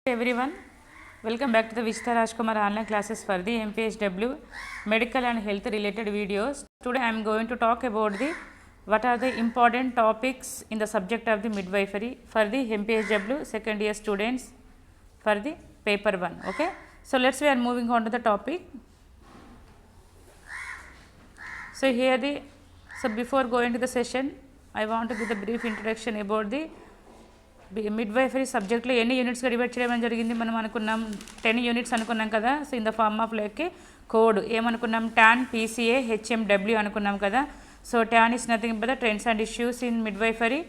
Everyone, welcome back to the Vijitha Rajakumar online classes for the Mphw medical and health related videos. Today I am going to talk about what are the important topics in the subject of the midwifery for the Mphw second year students for the paper 1. Okay, so we are moving on to the topic. So before going to the session, I want to give a brief introduction about the midwifery subject లో ఎన్ని యూనిట్స్గా divide చేయడం జరిగింది. మనం అనుకున్నాం 10 units అనుకున్నాం కదా. So in the form of like code ఏమనుకున్నాం, TAN PCA HMW అనుకున్నాం కదా. So TAN is nothing but the trends and issues in midwifery.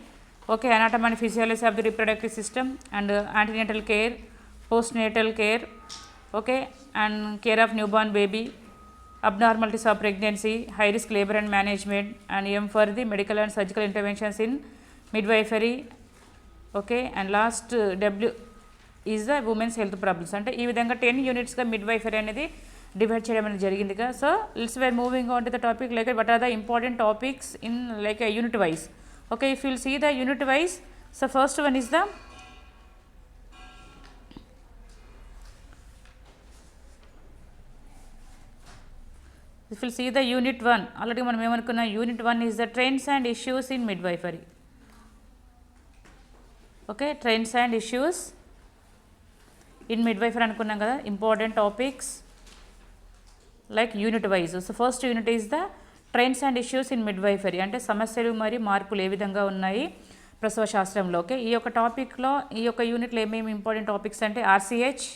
Okay, anatomy and physiology of the reproductive system and antenatal care, postnatal care, okay, and care of newborn baby, abnormalities of pregnancy, high risk labor and management, and M for the medical and surgical interventions in midwifery. Okay, and last W is the women's health problems. అంటే ఈ విధంగా 10 యూనిట్స్గా midwifery అనేది divide చేయడం అనేది జరిగిందిగా. So let's were moving on to the topic like what are the important topics in like unit wise. Okay, if you'll see the unit wise, so first one is the if you'll see the unit 1, already మనం ఏమనుకున్నాం, unit 1 is the trends and issues in midwifery. Okay, trends and issues in midwifery అనుకున్నాం కదా, important topics like unit wise. So first unit is the trends and issues in midwifery, అంటే సమస్యలు మరియు మార్పులు ఏ విధంగా ఉన్నాయి ప్రసవ శాస్త్రంలో. ఓకే, ఈ యొక్క టాపిక్లో ఈ యొక్క యూనిట్లో ఏమేమి ఇంపార్టెంట్ టాపిక్స్ అంటే RCH,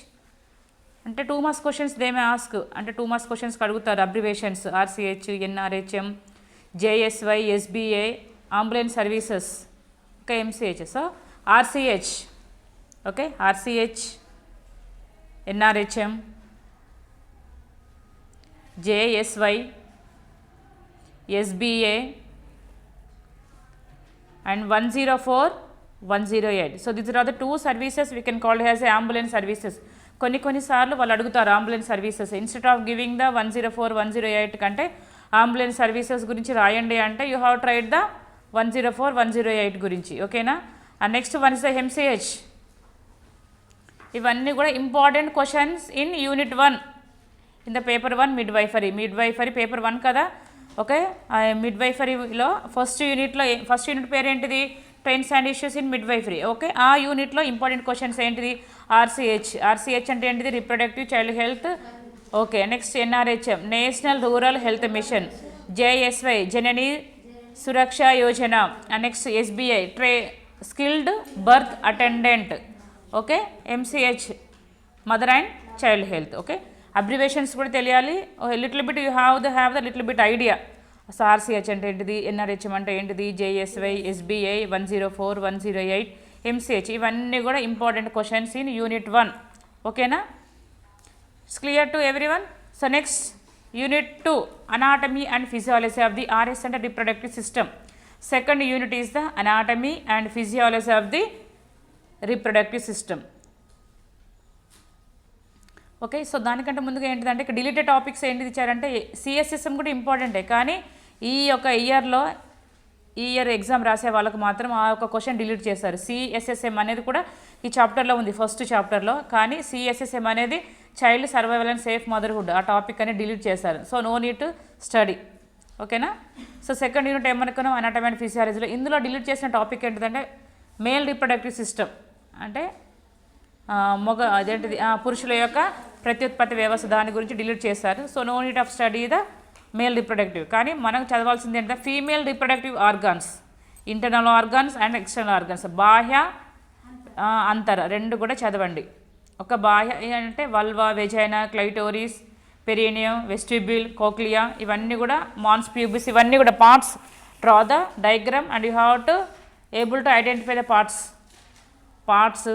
అంటే 2 marks questions they may ask, అంటే 2 మార్క్స్ క్వశ్చన్స్కి అడుగుతారు abbreviations RCH, NRHM, JSY, SBA, ambulance services, okay, MCH. So RCH, okay, RCH, NRHM, JSY, SBA, and 104, 108. So these are the 2 services we can call as ambulance services. కొన్నిసార్లు వాళ్ళు అడుగుతారు ambulance services, instead of giving the 104, 108 కంటే ambulance services గురించి రాయండి అంటే you have tried the 104, 108 గురించి. ఓకేనా. And next one is the MCH. ఇవన్నీ కూడా important questions in unit 1 in the paper 1 midwifery paper 1 కదా. ఓకే, మిడ్వైఫరీలో ఫస్ట్ యూనిట్ పేరు ఏంటిది, trends and issues in midwifery. Okay, ఆ యూనిట్లో ఇంపార్టెంట్ క్వశ్చన్స్ ఏంటిది, RCH అంటే ఏంటిది, reproductive child health. Okay, next NRHM, national rural health machine, JSY, Janani Suraksha Yojana, and next SBI, skilled birth attendant. Okay, MCH, mother and child health. Okay, abbreviations కూడా తెలియాలి, little bit you have the little bit idea. So RCH అంటే ఏంటిది, NRHM అంటే ఏంటిది, JSY, SBA, 104, 108, MCH, ఇవన్నీ కూడా important questions in unit 1. ఓకేనా, it's clear to everyone. So next unit 2, anatomy and physiology of the RS అంటే reproductive system. Second unit is the anatomy and physiology of the reproductive system. Okay, so దానికంటే ముందుగా ఏంటిదంటే ఇక్కడ deleted topics ఏంటిది ఇచ్చారంటే CSSM కూడా ఇంపార్టెంటే, కానీ ఈ ఇయర్ ఎగ్జామ్ రాసే వాళ్ళకు మాత్రం ఆ ఒక క్వశ్చన్ డిలీట్ చేశారు. CSSM అనేది కూడా ఈ చాప్టర్లో ఉంది, ఫస్ట్ చాప్టర్లో, కానీ CSSM అనేది child survival and safe motherhood, ఆ టాపిక్ అనేది డిలీట్ చేశారు. So no need to study. ఓకేనా. సో సెకండ్ యూనిట్ ఏమనుకున్నాం, అనాటమీ అండ్ ఫిజియాలజీలో. ఇందులో డిలీట్ చేసిన టాపిక్ ఏంటిదంటే మేల్ రిప్రొడక్టివ్ సిస్టమ్, అంటే అదేంటిది పురుషుల యొక్క ప్రత్యుత్పత్తి వ్యవస్థ, దాని గురించి డిలీట్ చేశారు. So no need of study the male reproductive. కానీ మనం చదవాల్సింది ఏంటంటే female reproductive organs, internal organs and external organs, బాహ్య అంతర రెండు కూడా చదవండి. ఒక బాహ్య అంటే vulva, vagina, clitoris, perineum, vestibule, cochlea, ఇవన్నీ కూడా మాన్స్ ప్యూబిస్, ఇవన్నీ కూడా parts. Draw the diagram and you have to able to identify the parts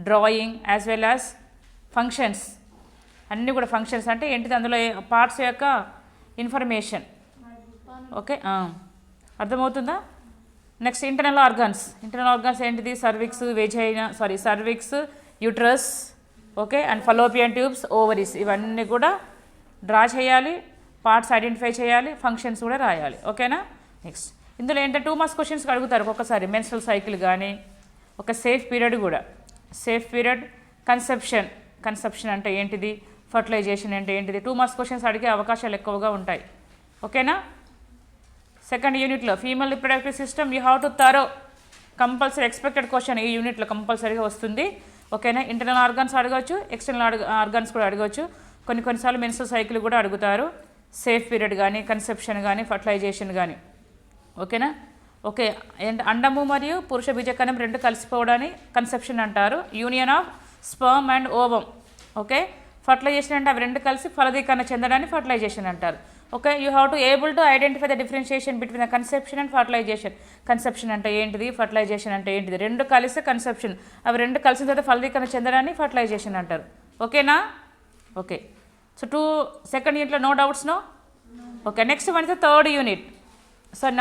drawing as well as functions. అన్నీ కూడా ఫంక్షన్స్ అంటే ఏంటిది, అందులో పార్ట్స్ యొక్క ఇన్ఫర్మేషన్. ఓకే, అర్థమవుతుందా. నెక్స్ట్ ఇంటర్నల్ ఆర్గాన్స్ ఏంటిది, cervix, uterus, okay, and Fallopian tubes, ovaries, ఇవన్నీ కూడా డ్రా చేయాలి, పార్ట్స్ ఐడెంటిఫై చేయాలి, ఫంక్షన్స్ కూడా రాయాలి. ఓకేనా. నెక్స్ట్ ఇందులో ఏంటంటే 2 మార్క్స్ క్వశ్చన్స్కి అడుగుతారు ఒక్కొక్కసారి, మెన్స్ట్రల్ సైకిల్ కానీ, ఒక సేఫ్ పీరియడ్ కూడా, సేఫ్ పీరియడ్, కన్సెప్షన్ అంటే ఏంటిది, ఫర్టిలైజేషన్ అంటే ఏంటిది, 2 మార్క్స్ క్వశ్చన్స్ అడిగే అవకాశాలు ఎక్కువగా ఉంటాయి. ఓకేనా. సెకండ్ యూనిట్లో female reproductive system you have to thorough, compulsory expected question ఈ యూనిట్లో కంపల్సరీగా వస్తుంది. ఓకేనా. ఇంటర్నల్ ఆర్గాన్స్ అడగవచ్చు, ఎక్స్టర్నల్ ఆర్గాన్స్ కూడా అడగవచ్చు, కొన్నిసార్లు మెన్స్ట్రువల్ సైకిల్ కూడా అడుగుతారు, సేఫ్ పీరియడ్ కానీ, కన్సెప్షన్ కానీ, ఫర్టిలైజేషన్ కానీ. ఓకేనా. ఓకే. అండము మరియు పురుష బీజకణం రెండు కలిసిపోవడాన్ని కన్సెప్షన్ అంటారు, union of sperm and ovum. Okay. Fertilisation అంటే అవి రెండు కలిసి ఫలదీకరణ చెందడాన్ని ఫర్టిలైజేషన్ అంటారు. Okay. You have to able to identify the differentiation between the conception and fertilisation. Conception అంటే ఏంటిది, ఫర్టిలైజేషన్ అంటే ఏంటిది, రెండు కలిసి కన్సెప్షన్, అవి రెండు కలిసిన తర్వాత ఫలదీకరణ చెందడాన్ని ఫర్టిలైజేషన్ అంటారు. ఓకేనా. ఓకే. సో సెకండ్ యూనిట్లో no doubts no. Okay. Next one is the third unit.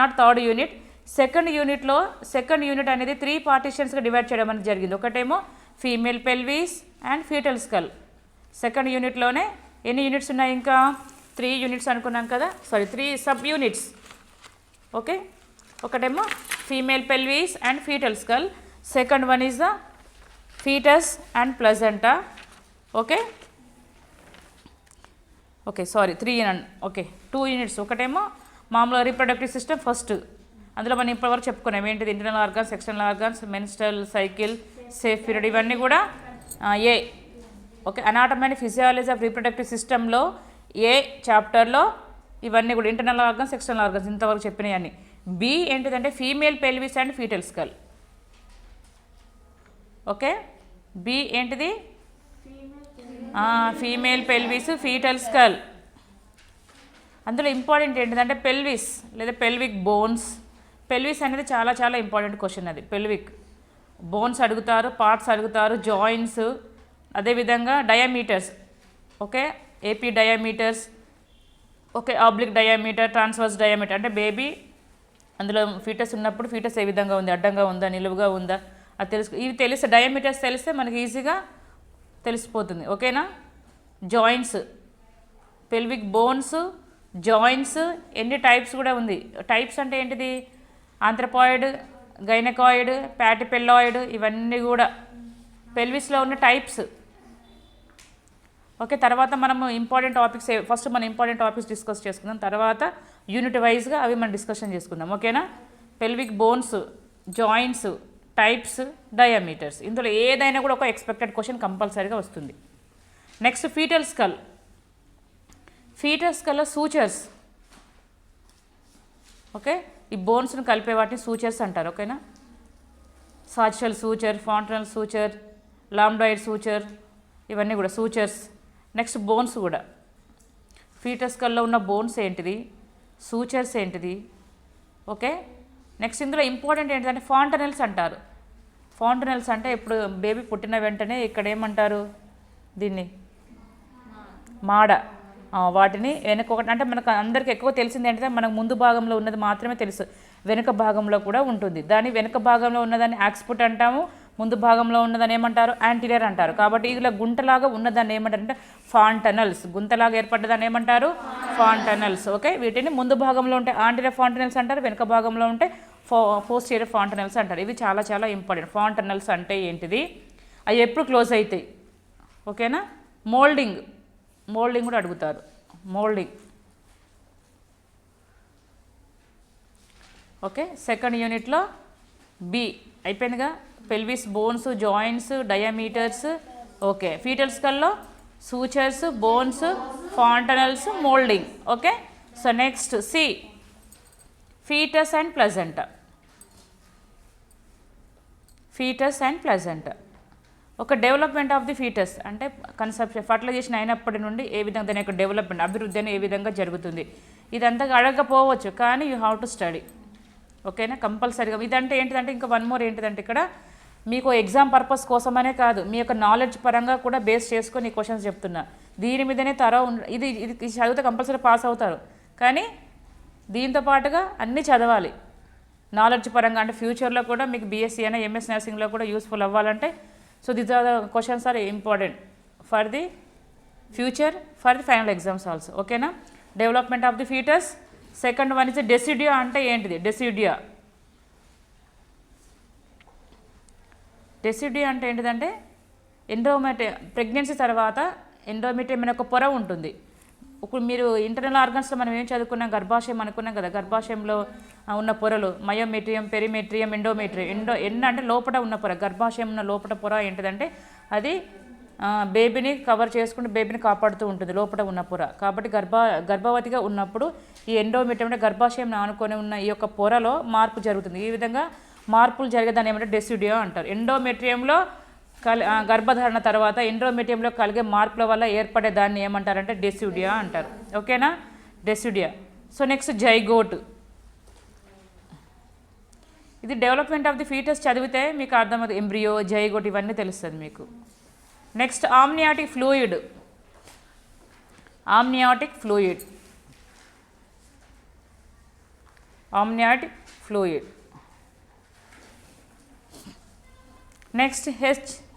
Not third unit, second యూనిట్లో సెకండ్ యూనిట్ అనేది 3 పార్టీషన్స్గా డివైడ్ చేయడం అనేది జరిగింది. ఒకటేమో female pelvis and foetal skull. Second యూనిట్లోనే ఎన్ని యూనిట్స్ ఉన్నాయి, ఇంకా 3 యూనిట్స్ అనుకున్నాం కదా, 3 సబ్ యూనిట్స్. ఓకే. ఒకటేమో female pelvis and foetal skull, second one is the foetus and placenta. Okay. Okay 3 okay 2 units. ఒకటేమో మామూలుగా రీప్రొడక్టివ్ సిస్టమ్ ఫస్ట్, అందులో మనం ఇప్పటివరకు చెప్పుకున్నాం ఏంటిది, internal organs, external organs, menstrual cycle, safe period, ఇవన్నీ కూడా A. Okay. Anatomy and physiology of reproductive సిస్టంలో ఏ చాప్టర్లో ఇవన్నీ కూడా ఇంటర్నల్ ఆర్గాన్స్, ఎక్స్టర్నల్ ఆర్గాన్స్ ఇంతవరకు చెప్పినవి అన్నీ. బి ఏంటిదంటే female pelvis and foetal skull. Okay. B ఏంటిది, ఫీమేల్ పెల్విస్, ఫీటల్ స్కల్. అందులో ఇంపార్టెంట్ ఏంటిదంటే పెల్విస్ లేదా పెల్విక్ బోన్స్. పెల్విస్ అనేది చాలా చాలా ఇంపార్టెంట్ క్వశ్చన్, అది పెల్విక్ బోన్స్ అడుగుతారు, పార్ట్స్ అడుగుతారు, జాయింట్స్, అదేవిధంగా diameters. Okay. AP diameters, okay, oblique diameter, transverse diameter అంటే బేబీ అందులో ఫీటస్ ఉన్నప్పుడు ఫీటస్ ఏ విధంగా ఉంది, అడ్డంగా ఉందా, నిలువుగా ఉందా, అది ఇవి తెలిస్తే, డయామీటర్స్ తెలిస్తే మనకి ఈజీగా తెలిసిపోతుంది. ఓకేనా. జాయింట్స్, పెల్విక్ బోన్స్, జాయింట్స్, ఎన్ని టైప్స్ కూడా ఉంది. టైప్స్ అంటే ఏంటిది, ఆంథ్రపాయిడ్, గైనకాయిడ్, ప్యాటిపెల్లాయిడ్, ఇవన్నీ కూడా పెల్విస్లో ఉన్న టైప్స్. ఓకే. తర్వాత మనము ఇంపార్టెంట్ టాపిక్స్, ఫస్ట్ మనం ఇంపార్టెంట్ టాపిక్స్ డిస్కస్ చేసుకుందాం, తర్వాత యూనిట్ వైజ్గా అవి మనం డిస్కషన్ చేసుకుందాం. ఓకేనా. Pelvic bones, joints, types, diameters, ఇందులో ఏదైనా కూడా ఒక ఎక్స్పెక్టెడ్ క్వశ్చన్ కంపల్సరీగా వస్తుంది. Next foetal skull. ఫీటల్ స్కల్లో సూచర్స్. ఓకే. ఈ బోన్స్ను కలిపే వాటిని సూచర్స్ అంటారు. ఓకేనా. Sagittal suture, fontanelle suture, lambdoid suture, ఇవన్నీ కూడా సూచర్స్. నెక్స్ట్ బోన్స్ కూడా, ఫీటల్ స్కల్లో ఉన్న బోన్స్ ఏంటిది, సూచర్స్ ఏంటిది. ఓకే. నెక్స్ట్ ఇందులో ఇంపార్టెంట్ ఏంటంటే ఫాంటనల్స్ అంటారు. ఫాంటనల్స్ అంటే ఇప్పుడు బేబీ పుట్టిన వెంటనే ఇక్కడ ఏమంటారు దీన్ని, మాడ. వాటిని వెనక ఒకటి అంటే మనకు అందరికీ ఎక్కువ తెలిసింది ఏంటంటే మనకు ముందు భాగంలో ఉన్నది మాత్రమే తెలుసు, వెనుక భాగంలో కూడా ఉంటుంది. దాని వెనుక భాగంలో ఉన్నదాన్ని యాక్స్పుట్ అంటాము, ముందు భాగంలో ఉన్నదాన్ని ఏమంటారు, యాంటీరియర్ అంటారు. కాబట్టి ఇలా గుంటలాగా ఉన్నదాన్ని ఏమంటారు అంటే ఫాంటనల్స్. గుంతలాగా ఏర్పడ్డదాన్ని ఏమంటారు, ఫాంటనల్స్. ఓకే. వీటిని ముందు భాగంలో ఉంటే యాంటీరియర్ ఫాంటనల్స్ అంటారు, వెనుక భాగంలో ఉంటే పోస్టీరియర్ ఫాంటనల్స్ అంటారు. ఇవి చాలా చాలా ఇంపార్టెంట్. ఫాంటనల్స్ అంటే ఏంటిది, అవి ఎప్పుడు క్లోజ్ అవుతాయి. ఓకేనా. మోల్డింగ్ కూడా అడుగుతారు, మోల్డింగ్. ఓకే. సెకండ్ యూనిట్లో బి అయిపోయిందిగా, pelvis, bones, joints, diameters. Okay. Foetal స్కల్లో sutures, bones, fontanelles, moulding. Okay. So next C, foetus and placenta. Foetus and placenta. ఒక డెవలప్మెంట్ ఆఫ్ ది ఫీటస్ అంటే కన్సెప్షన్, ఫర్టిలైజేషన్ అయినప్పటి నుండి ఏ విధంగా దాని యొక్క డెవలప్మెంట్, అభివృద్ధి అని ఏ విధంగా జరుగుతుంది, ఇదంతా అడగకపోవచ్చు, కానీ యూ హ్యావ్ టు స్టడీ. ఓకేనా. కంపల్సరీగా ఇదంటే ఏంటిదంటే ఇంకా వన్ మోర్ ఏంటిదంటే ఇక్కడ మీకు ఎగ్జామ్ పర్పస్ కోసమనే కాదు, మీ యొక్క నాలెడ్జ్ పరంగా కూడా బేస్ చేసుకొని ఈ క్వశ్చన్స్ చెప్తున్నా. దీని మీదనే ఇది చదివితే కంపల్సరీ పాస్ అవుతారు, కానీ దీంతో పాటుగా అన్నీ చదవాలి నాలెడ్జ్ పరంగా. అంటే ఫ్యూచర్లో కూడా మీకు బీఎస్సీ అయినా ఎంఎస్ నర్సింగ్లో కూడా యూస్ఫుల్ అవ్వాలంటే, so these are the questions are important for the future, for the final exams also. ఓకేనా. Development of the foetus. Second one is decidua. అంటే ఏంటిది డెసిడియా, డెసిడియా అంటే ఏంటిదంటే ప్రెగ్నెన్సీ తర్వాత ఎండోమెట్రియం అనే ఒక పొర ఉంటుంది. ఇప్పుడు మీరు ఇంటర్నల్ ఆర్గన్స్లో మనం ఏం చదువుకున్నాం, గర్భాశయం అనుకున్నాం కదా, గర్భాశయంలో ఉన్న పొరలు మయోమెట్రియం, పెరిమెట్రియం, ఎండోమెట్రియం. అంటే లోపల ఉన్న పొర, గర్భాశయం ఉన్న లోపల పొర ఏంటిదంటే అది బేబీని కవర్ చేసుకుంటూ బేబీని కాపాడుతూ ఉంటుంది లోపల ఉన్న పొర. కాబట్టి గర్భవతిగా ఉన్నప్పుడు ఈ ఎండోమెట్రియం అంటే గర్భాశయం ఆనుకొని ఉన్న ఈ యొక్క పొరలో మార్పు జరుగుతుంది. ఈ విధంగా మార్పులు జరిగేదాన్ని ఏమంటే డెసిడియా అంటారు. ఎండోమెట్రియంలో గర్భధారణ తర్వాత ఎండోమెట్రియంలో కలిగే మార్పుల వల్ల ఏర్పడే దాన్ని ఏమంటారంటే డెసిడియా అంటారు. ఓకేనా, డెసిడియా. So next zygote. ఇది డెవలప్మెంట్ ఆఫ్ ది ఫీటస్ చదివితే మీకు అర్థమవుతుంది. ఎంబ్రియో, జైగోట్ ఇవన్నీ తెలుస్తుంది మీకు. Next amniotic fluid. Amniotic fluid. Amniotic fluid. Next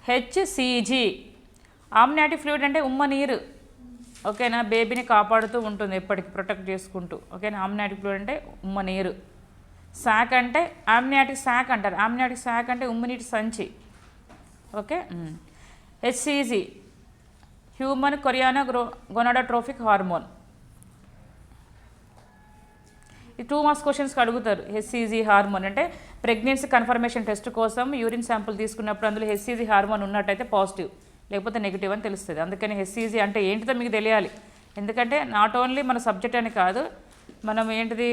HCG. Amniotic fluid అంటే ఉమ్మ నీరు. ఓకేనా, బేబీని కాపాడుతూ ఉంటుంది ఎప్పటికీ, ప్రొటెక్ట్ చేసుకుంటూ. ఓకేనా, ఆమ్నియాటిక్ ఫ్లూయిడ్ అంటే ఉమ్మ నీరు. శాక్ అంటే ఆమ్నియాటిక్ శాక్ అంటారు. ఆమ్నియాటిక్ శాక్ అంటే ఉమ్మనీటి సంచి. Okay. HCG human chorionic gonadotrophic hormone. ఈ 2 మార్క్స్ క్వశ్చన్స్కి అడుగుతారు. హెచ్సిజి హార్మోన్ అంటే ప్రెగ్నెన్సీ కన్ఫర్మేషన్ టెస్ట్ కోసం యూరిన్ శాంపుల్ తీసుకున్నప్పుడు అందులో హెచ్సిజి హార్మోన్ ఉన్నట్టయితే పాజిటివ్, లేకపోతే నెగిటివ్ అని తెలుస్తుంది. అందుకని హెచ్సిజి అంటే ఏంటిదో మీకు తెలియాలి. ఎందుకంటే నాట్ ఓన్లీ మన సబ్జెక్ట్ అని కాదు, మనం ఏంటిది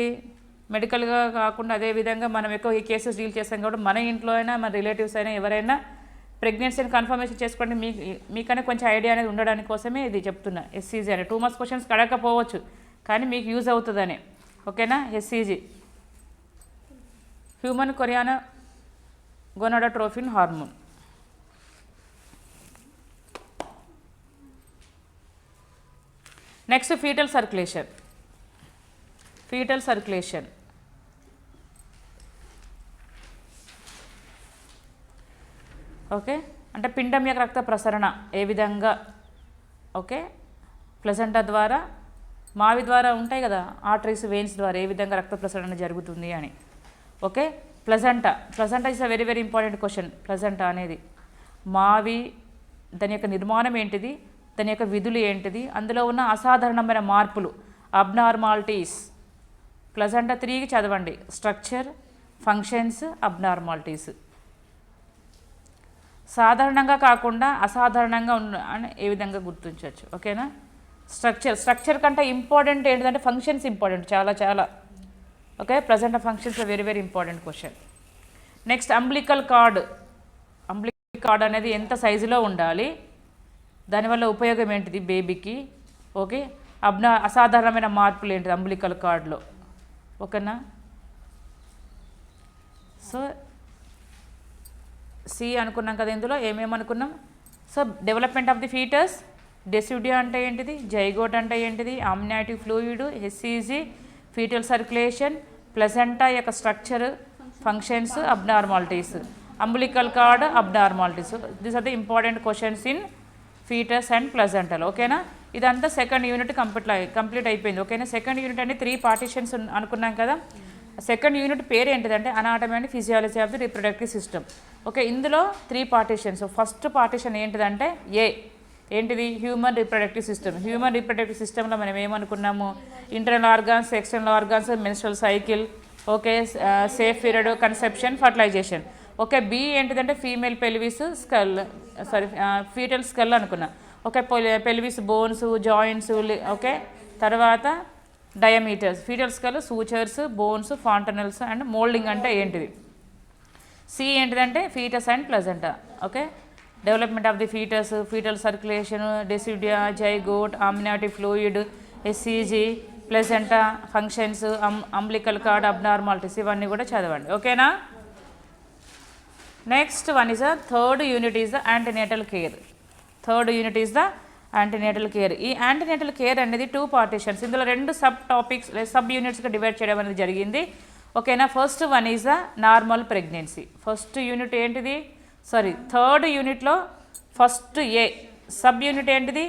మెడికల్గా కాకుండా అదేవిధంగా మనం ఎక్కువ ఈ కేసెస్ డీల్ చేస్తాం కాబట్టి మన ఇంట్లో అయినా మన రిలేటివ్స్ అయినా ఎవరైనా ప్రెగ్నెన్సీని కన్ఫర్మేషన్ చేసుకోండి, మీకనే కొంచెం ఐడియా అనేది ఉండడానికి కోసమే ఇది చెప్తున్నా. హెచ్సిజి అని 2 మార్క్స్ క్వశ్చన్స్ అడగకపోవచ్చు కానీ మీకు యూజ్ అవుతుందని. ఓకేనా, HCG human chorionic gonadotrophin hormone. Next foetal circulation. Foetal circulation okay, అంటే పిండం యొక్క రక్త ప్రసరణ ఏ విధంగా, ఓకే, ప్లజెంటా ద్వారా, మావి ద్వారా ఉంటాయి కదా ఆర్టరీస్, వెయిన్స్ ద్వారా ఏ విధంగా రక్త ప్రసరణ జరుగుతుంది అని. Okay, placenta is a very very important question. Placenta అనేది మావి, దాని యొక్క నిర్మాణం ఏంటిది, దాని యొక్క విధులు ఏంటిది, అందులో ఉన్న అసాధారణమైన మార్పులు, అబ్నార్మాలిటీస్. ప్లజెంటా 3కి చదవండి. Structure, functions, abnormalities. సాధారణంగా కాకుండా అసాధారణంగా అని ఏ విధంగా గుర్తించవచ్చు. ఓకేనా, స్ట్రక్చర్ కంటే ఇంపార్టెంట్ ఏంటిదంటే ఫంక్షన్స్ ఇంపార్టెంట్, చాలా చాలా. Okay, placenta functions very very important question. Next umbilical card. Umbilical card అనేది ఎంత సైజులో ఉండాలి, దానివల్ల ఉపయోగం ఏంటిది బేబీకి. ఓకే, అసాధారణమైన మార్పులు ఏంటిది అంబ్లికల్ కార్డ్లో. ఓకేనా, సో సి అనుకున్నాం కదా, ఇందులో ఏమేమి అనుకున్నాం. So development of the foetus, decidua అంటే ఏంటిది, జైగోట్ అంటే ఏంటిది, amniotic fluid, HCG, foetal circulation, placenta యొక్క structure, functions, abnormalities, umbilical cord, abnormalities. These are the important questions in foetus and ప్లజెంటాలో. ఓకేనా, ఇదంతా సెకండ్ యూనిట్ కంప్లీట్ అయిపోయింది. ఓకేనా, సెకండ్ యూనిట్ అంటే 3 పార్టీషన్స్ అనుకున్నాం కదా. సెకండ్ యూనిట్ పేరు ఏంటిదంటే anatomy and physiology of the reproductive system. Okay, ఇందులో 3 పార్టీషన్స్. ఫస్ట్ పార్టీషన్ ఏంటిదంటే ఏంటిది, human reproductive system. Human reproductive సిస్టంలో మనం ఏమనుకున్నాము, internal organs, external organs, menstrual cycle, okay, safe period, conception, fertilisation. Okay, B ఏంటిదంటే female pelvis skull, foetal skull అనుకున్నా. Okay, pelvis bones, joints. Okay, తర్వాత diameters, foetal skull, sutures, bones, fontanelles and moulding అంటే ఏంటిది. C ఏంటిదంటే foetus and placenta. Okay, development of the foetus, foetal circulation, decidua, zygote, amniotic fluid, HCG, placenta, functions, umbilical cord, abnormalities, ఇవన్నీ కూడా చదవండి. ఓకేనా. Next one is the third unit is the antenatal care. Third unit is the antenatal care. ఈ antenatal care అనేది 2 partitions. ఇందులో 2 sub topics sub యూనిట్స్గా divide చేయడం అనేది జరిగింది. ఓకేనా, first one is the normal pregnancy. First unit ఏంటిది, third యూనిట్లో ఫస్ట్ సబ్ యూనిట్ ఏంటిది,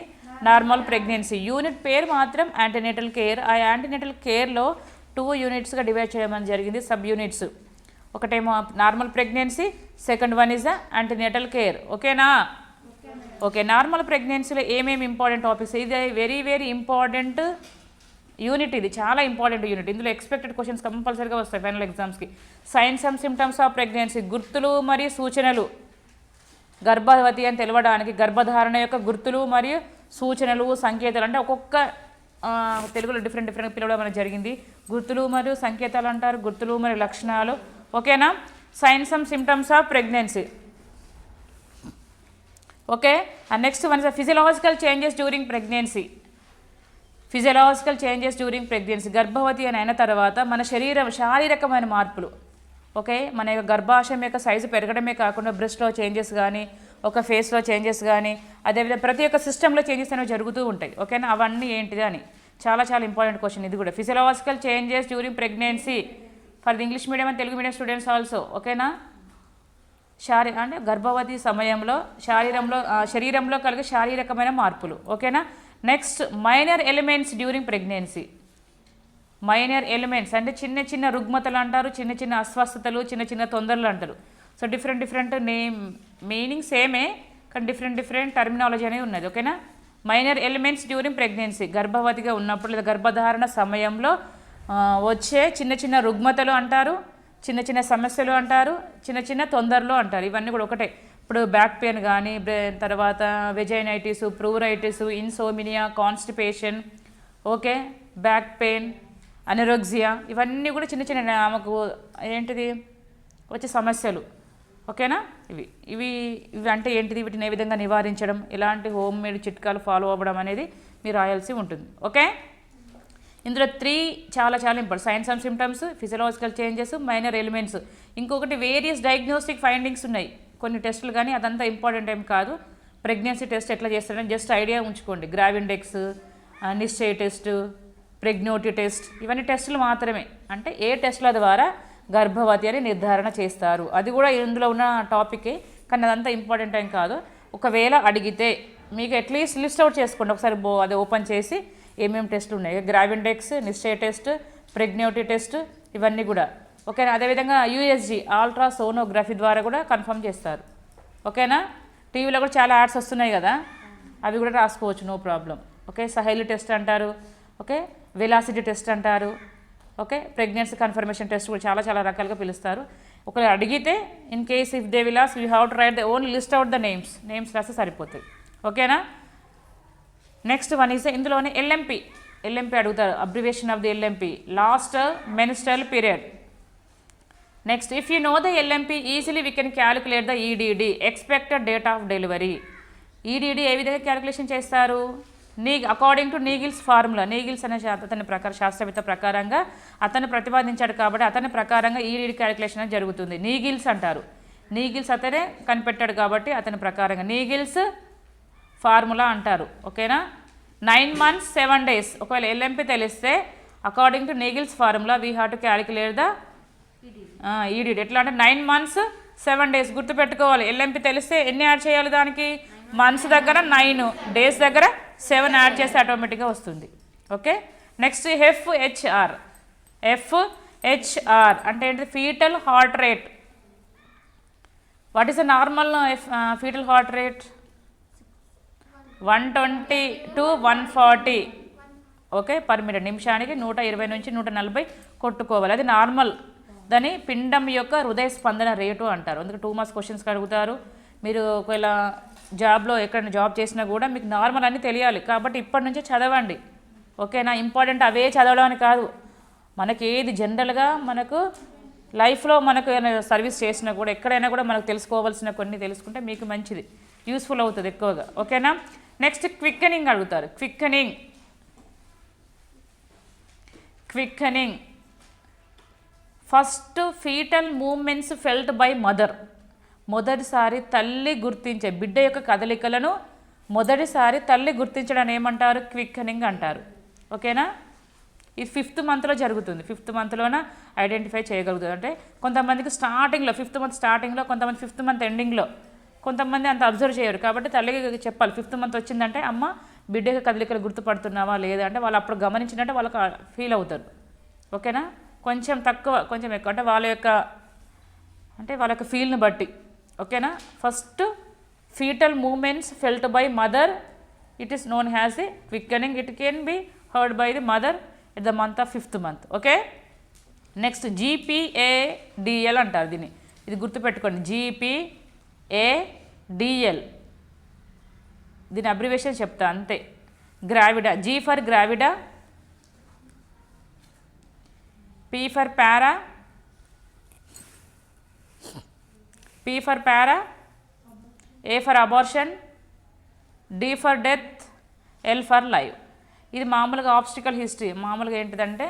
నార్మల్ ప్రెగ్నెన్సీ. యూనిట్ పేరు మాత్రం యాంటీనేటల్ కేర్. ఆ యాంటీనేటల్ కేర్లో 2 యూనిట్స్గా డివైడ్ చేయడం అనేది జరిగింది, సబ్ యూనిట్స్. ఒకటేమో normal pregnancy, second one is the antenatal care. ఓకేనా. ఓకే, నార్మల్ ప్రెగ్నెన్సీలో ఏమేమి ఇంపార్టెంట్ టాపిక్స్, ఇది వెరీ వెరీ ఇంపార్టెంట్ యూనిట్, ఇది చాలా ఇంపార్టెంట్ యూనిట్. ఇందులో ఎక్స్పెక్టెడ్ క్వశ్చన్స్ కంపల్సరీగా వస్తాయి ఫైనల్ ఎగ్జామ్స్కి. Science and symptoms of pregnancy, గుర్తులు మరియు సూచనలు, గర్భవతి అని తెలవడానికి గర్భధారణ యొక్క గుర్తులు మరియు సూచనలు, సంకేతాలు, అంటే ఒక్కొక్క తెలుగులో డిఫరెంట్ పిలవడం అనేది జరిగింది. గుర్తులు మరియు సంకేతాలు అంటారు, గుర్తులు మరియు లక్షణాలు. ఓకేనా, science and symptoms of pregnancy. Okay, and next one is physiological changes during pregnancy. Physiological changes during pregnancy, గర్భవతి అని అయిన తర్వాత మన శారీరకమైన మార్పులు. ఓకే, మన యొక్క గర్భాశయం యొక్క సైజు పెరగడమే కాకుండా బ్రెస్ట్లో చేంజెస్ కానీ, ఒక ఫేస్లో చేంజెస్ కానీ, అదేవిధంగా ప్రతి ఒక్క సిస్టంలో చేంజెస్ అనేవి జరుగుతూ ఉంటాయి. ఓకేనా, అవన్నీ ఏంటిది అని చాలా చాలా ఇంపార్టెంట్ క్వశ్చన్ ఇది కూడా. Physiological changes during pregnancy for the English medium and Telugu medium students also. ఓకేనా, అంటే గర్భవతి సమయంలో శరీరంలో కలిగే శారీరకమైన మార్పులు. ఓకేనా, next minor elements during pregnancy. Minor elements అంటే చిన్న చిన్న రుగ్మతలు అంటారు, చిన్న చిన్న అస్వస్థతలు, చిన్న చిన్న తొందరలు అంటారు. సో డిఫరెంట్ నేమ్ మీనింగ్ సేమే కానీ డిఫరెంట్ టర్మినాలజీ అనేది ఉన్నది. ఓకేనా, మైనర్ ఎలిమెంట్స్ డ్యూరింగ్ ప్రెగ్నెన్సీ, గర్భవతిగా ఉన్నప్పుడు లేదా గర్భధారణ సమయంలో వచ్చే చిన్న చిన్న రుగ్మతలు అంటారు, చిన్న చిన్న సమస్యలు అంటారు, చిన్న చిన్న తొందరలు అంటారు. ఇవన్నీ కూడా ఒకటే. ఇప్పుడు బ్యాక్ పెయిన్ కానీ, తర్వాత vaginitis, pruritus, insomnia, constipation, okay, back pain, anorexia, ఇవన్నీ కూడా చిన్న చిన్న ఆమెకు ఏంటిది వచ్చే సమస్యలు. ఓకేనా, ఇవి అంటే ఏంటిది, వీటిని ఏ విధంగా నివారించడం, ఎలాంటి హోమ్ మేడ్ చిట్కాలు ఫాలో అవ్వడం అనేది మీరు రాయాల్సి ఉంటుంది. ఓకే, ఇందులో 3 చాలా important: signs and symptoms, physiological changes, minor elements. ఇంకొకటి వేరియస్ డయాగ్నోస్టిక్ ఫైండింగ్స్ ఉన్నాయి, కొన్ని టెస్టులు, కానీ అదంతా ఇంపార్టెంట్ ఏం కాదు. ప్రెగ్నెన్సీ టెస్ట్ ఎట్లా చేస్తారని జస్ట్ ఐడియా ఉంచుకోండి. గ్రావిండెక్స్, నిశ్చయ టెస్ట్, ప్రెగ్నోటి టెస్ట్, ఇవన్నీ టెస్టులు మాత్రమే. అంటే ఏ టెస్టుల ద్వారా గర్భవతి అని నిర్ధారణ చేస్తారు, అది కూడా ఇందులో ఉన్న టాపికే, కానీ అదంతా ఇంపార్టెంట్ ఏం కాదు. ఒకవేళ అడిగితే మీకు అట్లీస్ట్ లిస్ట్ అవుట్ చేసుకోండి ఒకసారి, అది ఓపెన్ చేసి ఏమేమి టెస్టులు ఉన్నాయి. గ్రావిండెక్స్, నిశ్చయ టెస్ట్, ప్రెగ్నోటి టెస్ట్, ఇవన్నీ కూడా. ఓకేనా, అదేవిధంగా యూఎస్జీ అల్ట్రాసోనోగ్రఫీ ద్వారా కూడా కన్ఫర్మ్ చేస్తారు. ఓకేనా, టీవీలో కూడా చాలా యాడ్స్ వస్తున్నాయి కదా, అవి కూడా రాసుకోవచ్చు, నో ప్రాబ్లం. ఓకే, సహైల్ టెస్ట్ అంటారు, ఓకే, వెలాసిటీ టెస్ట్ అంటారు, ఓకే, ప్రెగ్నెన్సీ కన్ఫర్మేషన్ టెస్ట్ కూడా చాలా రకాలుగా పిలుస్తారు. ఒకవేళ అడిగితే in case if they will ask you have to write the only list out the names రాస్తే సరిపోతాయి. ఓకేనా, నెక్స్ట్ వన్ ఈజ్ ఇందులోనే ఎల్ఎంపి అడుగుతారు, abbreviation of the LMP, last menstrual period. Next, if you know the LMP easily we can calculate the EDD, expected date of delivery. EDD ఏ విధంగా calculation చేస్తారు? According to Naegele's formula. Naegele's అనే అతని శాస్త్రవేత్త ప్రకారంగా అతను ప్రతిపాదించాడు కాబట్టి అతని ప్రకారంగా ఈడిడి క్యాలిక్యులేషన్ అనేది జరుగుతుంది. నీగిల్స్ అంటారు, నీగిల్స్ అతనే కనిపెట్టాడు కాబట్టి అతని ప్రకారంగా నీగిల్స్ ఫార్ములా అంటారు. ఓకేనా, 9 months 7 days. ఒకవేళ ఎల్ఎంపి తెలిస్తే according to Naegele's formula we have to calculate the EDD. ఎట్లా అంటే 9 months 7 days గుర్తుపెట్టుకోవాలి. ఎల్ఎంపి తెలిస్తే ఎన్ని యాడ్ చేయాలి దానికి? మంత్స్ దగ్గర 9, డేస్ దగ్గర 7 యాడ్ చేస్తే ఆటోమేటిక్గా వస్తుంది. ఓకే, నెక్స్ట్ ఎఫ్హెచ్ఆర్ అంటే ఏంటి? Foetal heart rate. What is the normal foetal heart rate? 120 to 140 okay per minute. నిమిషానికి 120 నుంచి 140 కొట్టుకోవాలి, అది నార్మల్. దాని పిండం యొక్క హృదయ స్పందన రేటు అంటారు. అందుకే 2 marks క్వశ్చన్స్ అడుగుతారు. మీరు ఒకవేళ జాబ్లో ఎక్కడైనా జాబ్ చేసినా కూడా మీకు నార్మల్ అని తెలియాలి కాబట్టి ఇప్పటి నుంచే చదవండి. ఓకేనా, ఇంపార్టెంట్ అవే చదవడం అని కాదు, మనకి ఏది జనరల్గా మనకు లైఫ్లో మనకు సర్వీస్ చేసినా కూడా ఎక్కడైనా కూడా మనకు తెలుసుకోవాల్సిన కొన్ని తెలుసుకుంటే మీకు మంచిది, యూస్ఫుల్ అవుతుంది ఎక్కువగా. ఓకేనా, నెక్స్ట్ క్విక్కనింగ్ అడుగుతారు. Quickening first foetal movements felt by mother. మొదటిసారి తల్లి గుర్తించే బిడ్డ యొక్క కదలికలను మొదటిసారి తల్లి గుర్తించడం ఏమంటారు? క్విక్కనింగ్ అంటారు. ఓకేనా, ఇది 5th monthలో జరుగుతుంది. 5th monthలోన ఐడెంటిఫై చేయగలుగుతుంది. అంటే కొంతమందికి స్టార్టింగ్లో 5th month స్టార్టింగ్లో, కొంతమంది 5th month ఎండింగ్లో, కొంతమంది అంత అబ్జర్వ్ చేయరు కాబట్టి తల్లికి చెప్పాలి. 5th month వచ్చిందంటే అమ్మ బిడ్డకి కదలికలు గుర్తుపడుతున్నావా లేదా అంటే వాళ్ళు అప్పుడు గమనించినట్టే వాళ్ళకి ఫీల్ అవుతారు. ఓకేనా, కొంచెం తక్కువ కొంచెం ఎక్కువ అంటే వాళ్ళ యొక్క ఫీల్ని బట్టి. ఓకేనా, first fetal movements felt by mother, it is known as a quickening. It can be heard by the mother at the month of 5th month. Okay. Next GPADL అంటారు దీన్ని, ఇది గుర్తుపెట్టుకోండి, GPADL, దీని అబ్రివేషన్ చెప్తా అంతే. Gravida, G for gravida, P for para, P for para, A for abortion, D for death, L for live. ఇది మామూలుగా obstacle history. మామూలుగా ఏంటిదంటే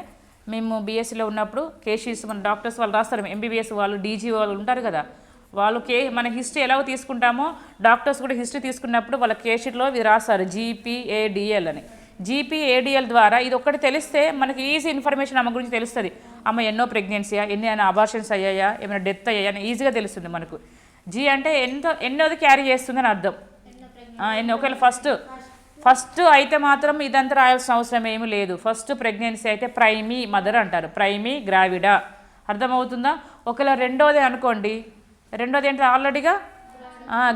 మేము బీఎస్సీలో ఉన్నప్పుడు కేసీస్ మన డాక్టర్స్ వాళ్ళు రాస్తారు, ఎంబీబీఎస్ వాళ్ళు డీజీ వాళ్ళు ఉంటారు కదా, వాళ్ళు మన హిస్టరీ ఎలాగో తీసుకుంటామో డాక్టర్స్ కూడా హిస్టరీ తీసుకున్నప్పుడు వాళ్ళ కేషీట్లో ఇది రాస్తారు GPADL అని. GPADL ద్వారా ఇది ఒక్కటి తెలిస్తే మనకి ఈజీ ఇన్ఫర్మేషన్ ఆమె గురించి తెలుస్తుంది. అమ్మ ఎన్నో ప్రెగ్నెన్సీయా, ఎన్ని అయినా అబార్షన్స్ అయ్యాయా, ఏమైనా డెత్ అయ్యాయా అని ఈజీగా తెలుస్తుంది మనకు. G అంటే ఎన్నోది క్యారీ చేస్తుందని అర్థం. ఒకవేళ ఫస్ట్ అయితే మాత్రం ఇదంతా రాయాల్సిన అవసరం ఏమీ లేదు. ఫస్ట్ ప్రెగ్నెన్సీ అయితే ప్రైమీ మదర్ అంటారు, ప్రైమీ గ్రావిడా. అర్థమవుతుందా? ఒకవేళ రెండోది అనుకోండి, రెండోది ఏంటి ఆల్రెడీగా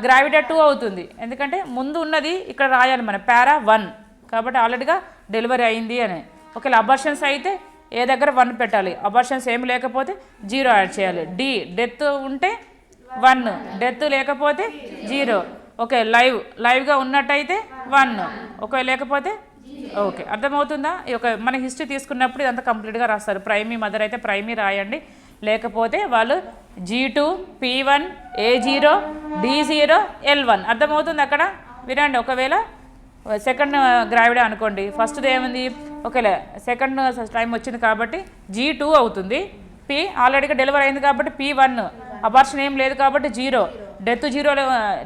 గ్రావిడా 2 అవుతుంది, ఎందుకంటే ముందు ఉన్నది ఇక్కడ రాయాలి మనం para-1, కాబట్టి ఆల్రెడీగా డెలివరీ అయింది అని. ఒకవేళ అబార్షన్స్ అయితే ఏ దగ్గర 1 పెట్టాలి, అబార్షన్స్ ఏమి లేకపోతే 0 యాడ్ చేయాలి. D డెత్ ఉంటే 1, డెత్ లేకపోతే 0. ఓకే, లైవ్గా ఉన్నట్టయితే 1, ఒకవేళ లేకపోతే ఓకే. అర్థమవుతుందా? మన హిస్టరీ తీసుకున్నప్పుడు ఇదంతా కంప్లీట్గా రాస్తారు. ప్రైమీ మదర్ అయితే ప్రైమీ రాయండి, లేకపోతే వాళ్ళు G2, P1, A0, D0, L1. అర్థమవుతుంది అక్కడ? వినండి. ఒకవేళ సెకండ్ గ్రావిడా అనుకోండి, ఫస్ట్ది ఏముంది, ఒకవేళ సెకండ్ టైం వచ్చింది కాబట్టి G2 అవుతుంది. P ఆల్రెడీగా డెలివరీ అయింది కాబట్టి P1, అబార్షన్ ఏం లేదు కాబట్టి 0,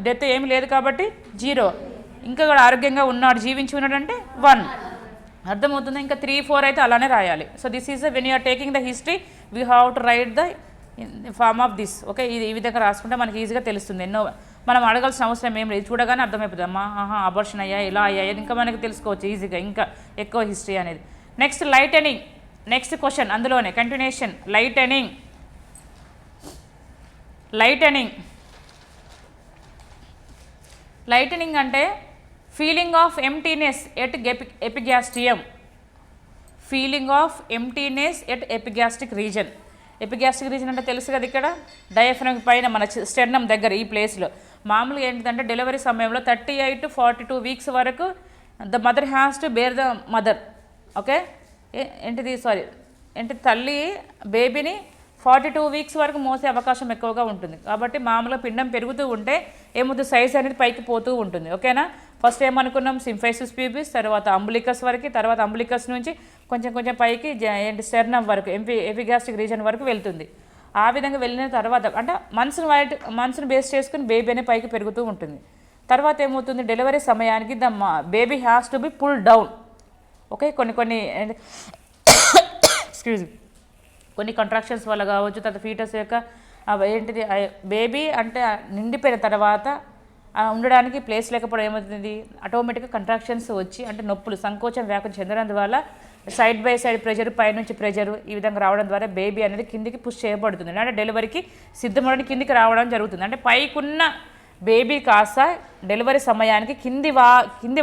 డెత్ ఏమి లేదు కాబట్టి 0, ఇంకా కూడా ఆరోగ్యంగా ఉన్నాడు, జీవించి ఉన్నాడు అంటే 1. అర్థమవుతుంది? ఇంకా 3, 4 అయితే అలానే రాయాలి. So this is when you're taking the history we have to write the form of this. Okay, ఇది ఈ విధంగా రాసుకుంటే మనకి ఈజీగా తెలుస్తుంది. ఎన్నో మనం అడగాల్సిన అవసరం ఏం లేదు, చూడగానే అర్థమైపోతుంది. అమ్మా అబార్షన్ అయ్యా, ఇలా అయ్యా, ఇంకా మనకి తెలుసుకోవచ్చు ఈజీగా, ఇంకా ఎక్కువ హిస్టరీ అనేది. నెక్స్ట్ లైటనింగ్, నెక్స్ట్ క్వశ్చన్ అందులోనే కంటిన్యూషన్. లైటనింగ్ అంటే feeling of emptiness at epigastrium. Feeling of emptiness at epigastric region. Epigastric region అంటే తెలుసు కదా, ఇక్కడ డయాఫ్రమ్ పైన మన స్టెర్నమ్ దగ్గర ఈ ప్లేస్లో. మామూలుగా ఏంటంటే డెలివరీ సమయంలో 38 to 42 వీక్స్ వరకు the mother has to bear the mother. Okay, తల్లి బేబీని 42 వీక్స్ వరకు మోసే అవకాశం ఎక్కువగా ఉంటుంది. కాబట్టి మామూలుగా పిండం పెరుగుతూ ఉంటే ఏమవుతుంది, సైజ్ అనేది పైకి పోతూ ఉంటుంది. ఓకేనా? ఫస్ట్ ఏమనుకున్నాం, సింఫైసిస్ ప్యూబిస్, తర్వాత అంబులికస్ వరకు, తర్వాత అంబులికస్ నుంచి కొంచెం పైకి స్టెర్నమ్ వరకు, ఎపిగ్యాస్ట్రిక్ రీజన్ వరకు వెళ్తుంది. ఆ విధంగా వెళ్ళిన తర్వాత అంటే మంత్స్ని బేస్ చేసుకుని బేబీ అనేది పైకి పెరుగుతూ ఉంటుంది. తర్వాత ఏమవుతుంది, డెలివరీ సమయానికి the baby has to be pull down. Okay, కొన్ని కొన్ని కంట్రాక్షన్స్ వల్ల కావచ్చు, తర్వాత ఫీటస్ యొక్క ఏంటిది బేబీ అంటే నిండిపోయిన తర్వాత ఉండడానికి ప్లేస్ లేకపోవడం ఏమవుతుంది, ఆటోమేటిక్గా కంట్రాక్షన్స్ వచ్చి అంటే నొప్పులు, సంకోచం వ్యాప్తి చెందడం ద్వారా సైడ్ బై సైడ్ ప్రెషర్, పైనుంచి ప్రెషర్ ఈ విధంగా రావడం ద్వారా బేబీ అనేది కిందికి పుష్ చేయబడుతుంది. అంటే డెలివరీకి సిద్ధమవడానికి కిందికి రావడం జరుగుతుంది. అంటే పైకున్న బేబీ కాస్త డెలివరీ సమయానికి కింది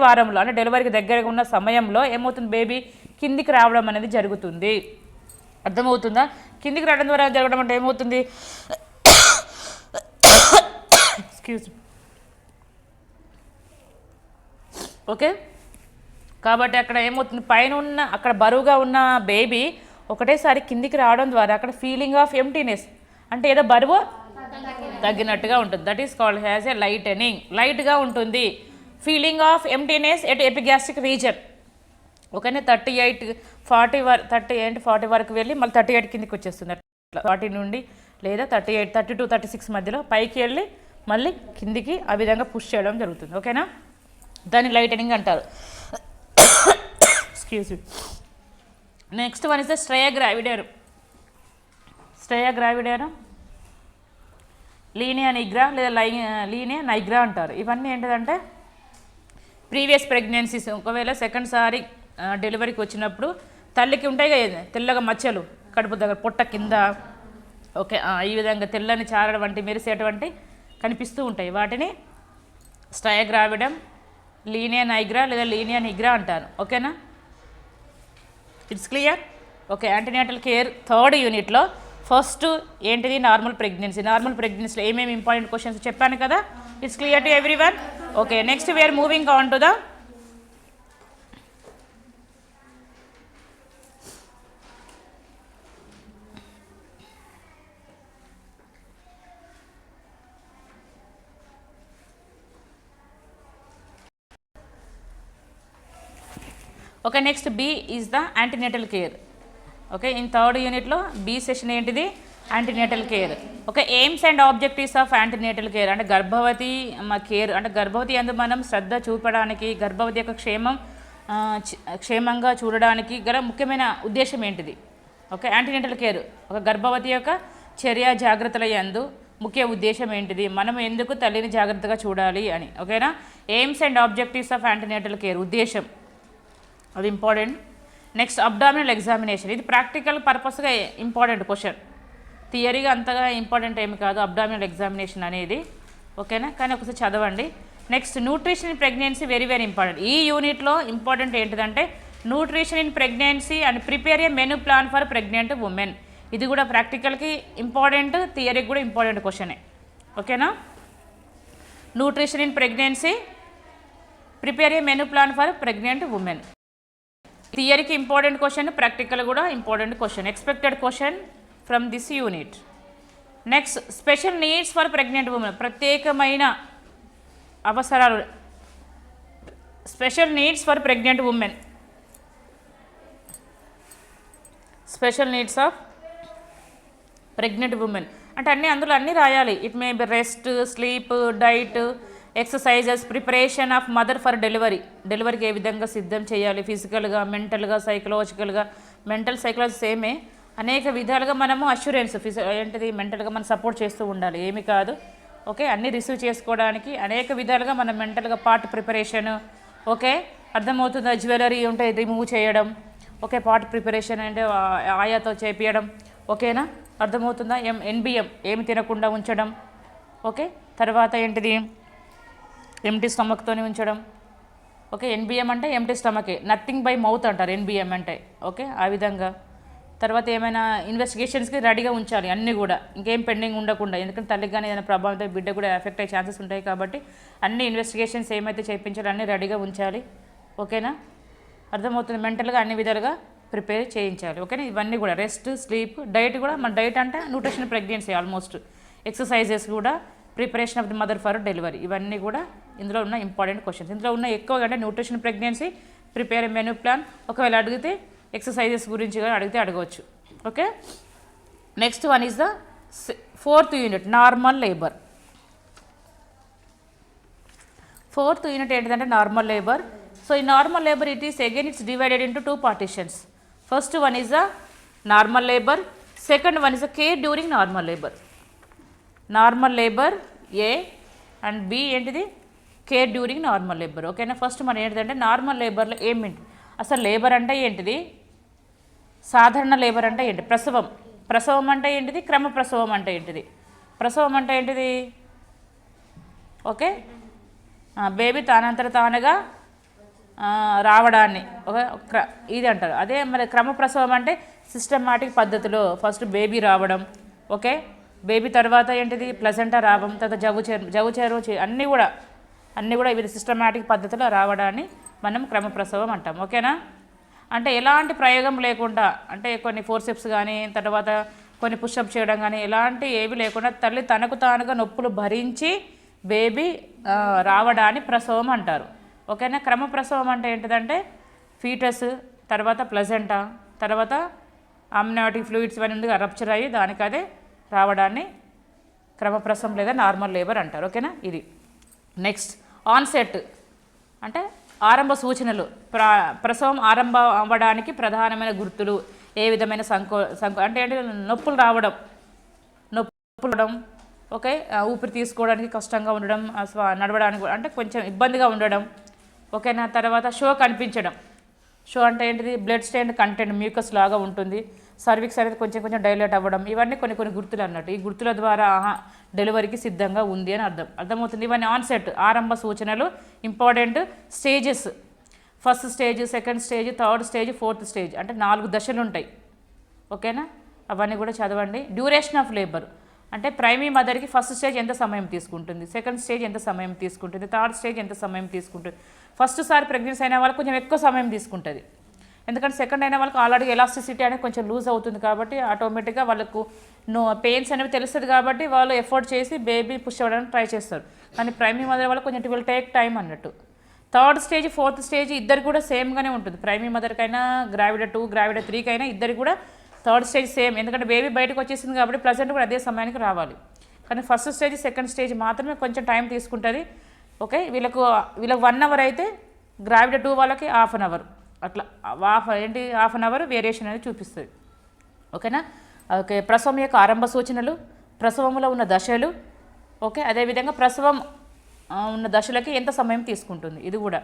వారంలో అంటే డెలివరీకి దగ్గరగా ఉన్న సమయంలో ఏమవుతుంది, బేబీ కిందికి రావడం అనేది జరుగుతుంది. అర్థమవుతుందా? కిందికి రావడం ద్వారా జరగడం అంటే ఏమవుతుంది, ఓకే. కాబట్టి అక్కడ ఏమవుతుంది, పైన ఉన్న అక్కడ బరువుగా ఉన్న బేబీ ఒకటేసారి కిందికి రావడం ద్వారా అక్కడ ఫీలింగ్ ఆఫ్ ఎంటీనెస్ అంటే ఏదో బరువు తగ్గినట్టుగా ఉంటుంది. That is called has a lightening. లైట్గా ఉంటుంది. Feeling of emptiness at epigastric region. ఓకేనే, 40 వరకు వెళ్ళి మళ్ళీ 38 కిందికి వచ్చేస్తుంది. అట్లా 40 నుండి లేదా 38, 32, 36 మధ్యలో పైకి వెళ్ళి మళ్ళీ కిందికి ఆ విధంగా పుష్ చేయడం జరుగుతుంది. ఓకేనా, దాన్ని లైటనింగ్ అంటారు. Excuse me. Next one is the striae gravidarum. Linea nigra లేదా లీనియా నైగ్రా అంటారు. ఇవన్నీ ఏంటిదంటే ప్రీవియస్ ప్రెగ్నెన్సీస్. ఒకవేళ సెకండ్ సారి డెలివరీకి వచ్చినప్పుడు తల్లికి ఉంటాయి కదా తెల్లగా మచ్చలు కడుపు దగ్గర, పొట్ట కింద, ఓకే, ఈ విధంగా తెల్లని చారడం వంటి మెరిసేటువంటి కనిపిస్తూ ఉంటాయి. వాటిని స్ట్రయోగ్రావిడమ్, లీనియా నైగ్రా లేదా లీనియా నిగ్రా అంటారు. ఓకేనా, it's clear. Okay, antenatal care third యూనిట్లో ఫస్ట్ ఏంటిది? Normal pregnancy. నార్మల్ ప్రెగ్నెన్సీలో ఏమేమి ఇంపార్టెంట్ క్వశ్చన్స్ చెప్పాను కదా. It's clear to everyone. Okay, next we are moving on to the okay. Next B is the antenatal care. Okay, in third యూనిట్లో B session ఏంటిది? Antenatal care. Okay, aims and objectives of antenatal care అంటే గర్భవతి care అంటే గర్భవతి అందు మనం శ్రద్ధ చూపడానికి, గర్భవతి యొక్క క్షేమంగా చూడడానికి గల ముఖ్యమైన ఉద్దేశం ఏంటిది? ఓకే, యాంటీనేటల్ కేర్ ఒక గర్భవతి యొక్క చర్య జాగ్రత్తల యందు ముఖ్య ఉద్దేశం ఏంటిది? మనం ఎందుకు తల్లిని జాగ్రత్తగా చూడాలి అని. ఓకేనా, AIIMS and objectives of antenatal care ఉద్దేశం, అది ఇంపార్టెంట్. Next abdominal examination. ఇది ప్రాక్టికల్ పర్పస్గా ఇంపార్టెంట్ క్వశ్చన్, థియరీగా అంతగా ఇంపార్టెంట్ ఏమి కాదు అబ్డామినల్ ఎగ్జామినేషన్ అనేది. ఓకేనా, కానీ ఒకసారి చదవండి. Next nutrition in pregnancy, very very important. ఈ యూనిట్లో ఇంపార్టెంట్ ఏంటిదంటే nutrition in pregnancy and prepare a menu plan for pregnant women. ఇది కూడా ప్రాక్టికల్కి ఇంపార్టెంట్, థియరీకి కూడా ఇంపార్టెంట్ క్వశ్చనే. ఓకేనా, nutrition in pregnancy, prepare a menu plan for pregnant women. థియరీకి ఇంపార్టెంట్ క్వశ్చన్, ప్రాక్టికల్ కూడా important question, expected question from this unit. Next special needs for pregnant women, ప్రత్యేకమైన అవసరాలు, special needs for pregnant women, special needs of pregnant women అంటే అందులో అన్నీ రాయాలి. It may be rest, sleep, diet, exercises, preparation of mother for delivery, డెలివరీకి ఏ విధంగా సిద్ధం చేయాలి ఫిజికల్గా, మెంటల్గా, సైకలాజికల్గా. మెంటల్ సైకలాజీ సేమే, అనేక విధాలుగా మనము అష్యూరెన్స్ ఏంటిది మెంటల్గా మనం సపోర్ట్ చేస్తూ ఉండాలి, ఏమి కాదు. ఓకే, అన్నీ రిసీవ్ చేసుకోవడానికి అనేక విధాలుగా మనం మెంటల్గా పార్ట్ ప్రిపరేషన్. ఓకే, అర్థమవుతుందా? జ్యువెలరీ ఉంటే రిమూవ్ చేయడం. ఓకే, పార్ట్ ప్రిపరేషన్ అంటే ఆయాతో చేపించడం. ఓకేనా, అర్థమవుతుందా? ఎన్బిఎం ఏమి తినకుండా ఉంచడం. ఓకే, తర్వాత ఏంటిది? ఎంటీ స్టమక్తోనే ఉంచడం. ఓకే, ఎన్బిఎం అంటే empty stomach ache, nothing by mouth అంటారు ఎన్బిఎం అంటే. ఓకే, ఆ విధంగా. తర్వాత ఏమైనా ఇన్వెస్టిగేషన్స్కి రెడీగా ఉంచాలి అన్నీ కూడా, ఇంకేం పెండింగ్ ఉండకుండా. ఎందుకంటే తల్లికి కానీ ఏదైనా ప్రభావంతో బిడ్డ కూడా ఎఫెక్ట్ అయ్యే ఛాన్సెస్ ఉంటాయి కాబట్టి అన్ని ఇన్వెస్టిగేషన్స్ ఏమైతే చేయించాలో అన్నీ రెడీగా ఉంచాలి. ఓకేనా, అర్థమవుతుంది? మెంటల్గా అన్ని విధాలుగా ప్రిపేర్ చేయించాలి. ఓకేనా, ఇవన్నీ కూడా రెస్ట్, స్లీప్, డైట్ కూడా. మన డైట్ అంటే న్యూట్రిషన్ ప్రెగ్నెన్సీ ఆల్మోస్ట్, ఎక్సర్సైజెస్ కూడా, preparation of the mother for delivery, ఇవన్నీ కూడా ఇందులో ఉన్న ఇంపార్టెంట్ క్వశ్చన్స్. ఇందులో ఉన్న ఎక్కువగా అంటే nutrition pregnancy, prepare menu plan, ఒకవేళ అడిగితే ఎక్సర్సైజెస్ గురించి కూడా అడిగితే అడగవచ్చు. Okay, next one is the fourth unit, normal labour. Fourth unit ఏంటిదంటే నార్మల్ లేబర్. సో ఈ normal labour it's divided into two partitions. First one is the normal labour, second one is the care during normal labour. Normal labour A and B ఏంటిది? Care during normal labour. ఓకేనా, first మనం ఏంటిదంటే normal లేబర్లో ఏమిటి అసలు? Labour అంటే ఏంటిది? సాధారణ labour అంటే ఏంటి? ప్రసవం. ప్రసవం అంటే ఏంటిది? క్రమ ప్రసవం అంటే ఏంటిది? ప్రసవం అంటే ఏంటిది? ఓకే, బేబీ తానంతట తానుగా రావడాన్ని ఇది అంటారు. అదే మరి క్రమ ప్రసవం అంటే సిస్టమాటిక్ పద్ధతిలో ఫస్ట్ బేబీ రావడం. ఓకే, బేబీ తర్వాత ఏంటిది? ప్లజెంటా రావడం, తర్వాత జవుచేరు అన్నీ కూడా ఇవి సిస్టమాటిక్ పద్ధతిలో రావడాన్ని మనం క్రమప్రసవం అంటాం. ఓకేనా, అంటే ఎలాంటి ప్రయోగం లేకుండా, అంటే కొన్ని ఫోర్సెప్స్ కానీ తర్వాత కొన్ని పుషప్ చేయడం కానీ ఎలాంటి ఏవి లేకుండా తల్లి తనకు తానుగా నొప్పులు భరించి బేబీ రావడాన్ని ప్రసవం అంటారు. ఓకేనా, క్రమప్రసవం అంటే ఏంటిదంటే ఫీటస్ తర్వాత ప్లజెంటా తర్వాత అమ్నియాటిక్ ఫ్లూయిడ్స్ ఇవన్నీ ఉంది రప్చర్ అయ్యి దానికి అదే రావడాన్ని క్రమప్రసవం లేదా నార్మల్ లేబర్ అంటారు. ఓకేనా, ఇది. నెక్స్ట్ ఆన్సెట్ అంటే ఆరంభ సూచనలు, ప్రసవం ఆరంభం అవ్వడానికి ప్రధానమైన గుర్తులు, ఏ విధమైన అంటే ఏంటి? నొప్పులు రావడం, ఓకే, ఊపిరి తీసుకోవడానికి కష్టంగా ఉండడం, నడవడానికి అంటే కొంచెం ఇబ్బందిగా ఉండడం. ఓకేనా, తర్వాత షో కనిపించడం. షో అంటే ఏంటిది? బ్లడ్ స్టెయిన్ కంటెంట్ మ్యూకస్ లాగా ఉంటుంది. సర్విక్స్ అనేది కొంచెం కొంచెం డైలేట్ అవ్వడం, ఇవన్నీ కొన్ని కొన్ని గుర్తులు అన్నట్టు. ఈ గుర్తుల ద్వారా డెలివరీకి సిద్ధంగా ఉంది అని అర్థమవుతుంది. ఇవన్నీ ఆన్సెట్ ఆరంభ సూచనలు, important stages, first stage, second stage, third stage, fourth stage, అంటే 4 దశలు ఉంటాయి. ఓకేనా, అవన్నీ కూడా చదవండి. డ్యూరేషన్ ఆఫ్ లేబర్ అంటే ప్రైమరీ మదర్కి ఫస్ట్ స్టేజ్ ఎంత సమయం తీసుకుంటుంది, సెకండ్ స్టేజ్ ఎంత సమయం తీసుకుంటుంది, థర్డ్ స్టేజ్ ఎంత సమయం తీసుకుంటుంది. ఫస్ట్ సారి ప్రెగ్నెన్సీ అయిన వాళ్ళకి కొంచెం ఎక్కువ సమయం తీసుకుంటుంది, ఎందుకంటే సెకండ్ అయిన వాళ్ళకి ఆల్రెడీ ఎలాస్టిసిటీ అనేది కొంచెం లూజ్ అవుతుంది కాబట్టి ఆటోమేటిక్గా వాళ్ళకు పెయిన్స్ అనేవి తెలుస్తుంది కాబట్టి వాళ్ళు ఎఫోర్డ్ చేసి బేబీ పుష్ అవ్వడానికి ట్రై చేస్తారు. కానీ ప్రైమరీ మదర్ వాళ్ళకి కొంచెం ఇట్ విల్ టేక్ టైం అన్నట్టు. థర్డ్ స్టేజ్, ఫోర్త్ స్టేజ్ ఇద్దరు కూడా సేమ్గానే ఉంటుంది. ప్రైమరీ మదర్కైనా, గ్రావిడ 2, గ్రావిడ 3కైనా ఇద్దరు కూడా థర్డ్ స్టేజ్ సేమ్, ఎందుకంటే బేబీ బయటకు వచ్చేసింది కాబట్టి ప్రెజెంట్ కూడా అదే సమయానికి రావాలి. కానీ ఫస్ట్ స్టేజ్, సెకండ్ స్టేజ్ మాత్రమే కొంచెం టైం తీసుకుంటుంది. ఓకే, వీళ్ళకి 1 అవర్ అయితే గ్రావిడ 2 వాళ్ళకి హాఫ్ అన్ అవర్, అట్లా హాఫ్ అన్ అవర్ వేరియేషన్ అనేది చూపిస్తుంది. ఓకేనా. ఓకే, ప్రసవం యొక్క ఆరంభ సూచనలు, ప్రసవంలో ఉన్న దశలు, ఓకే, అదేవిధంగా ప్రసవం ఉన్న దశలకి ఎంత సమయం తీసుకుంటుంది ఇది కూడా.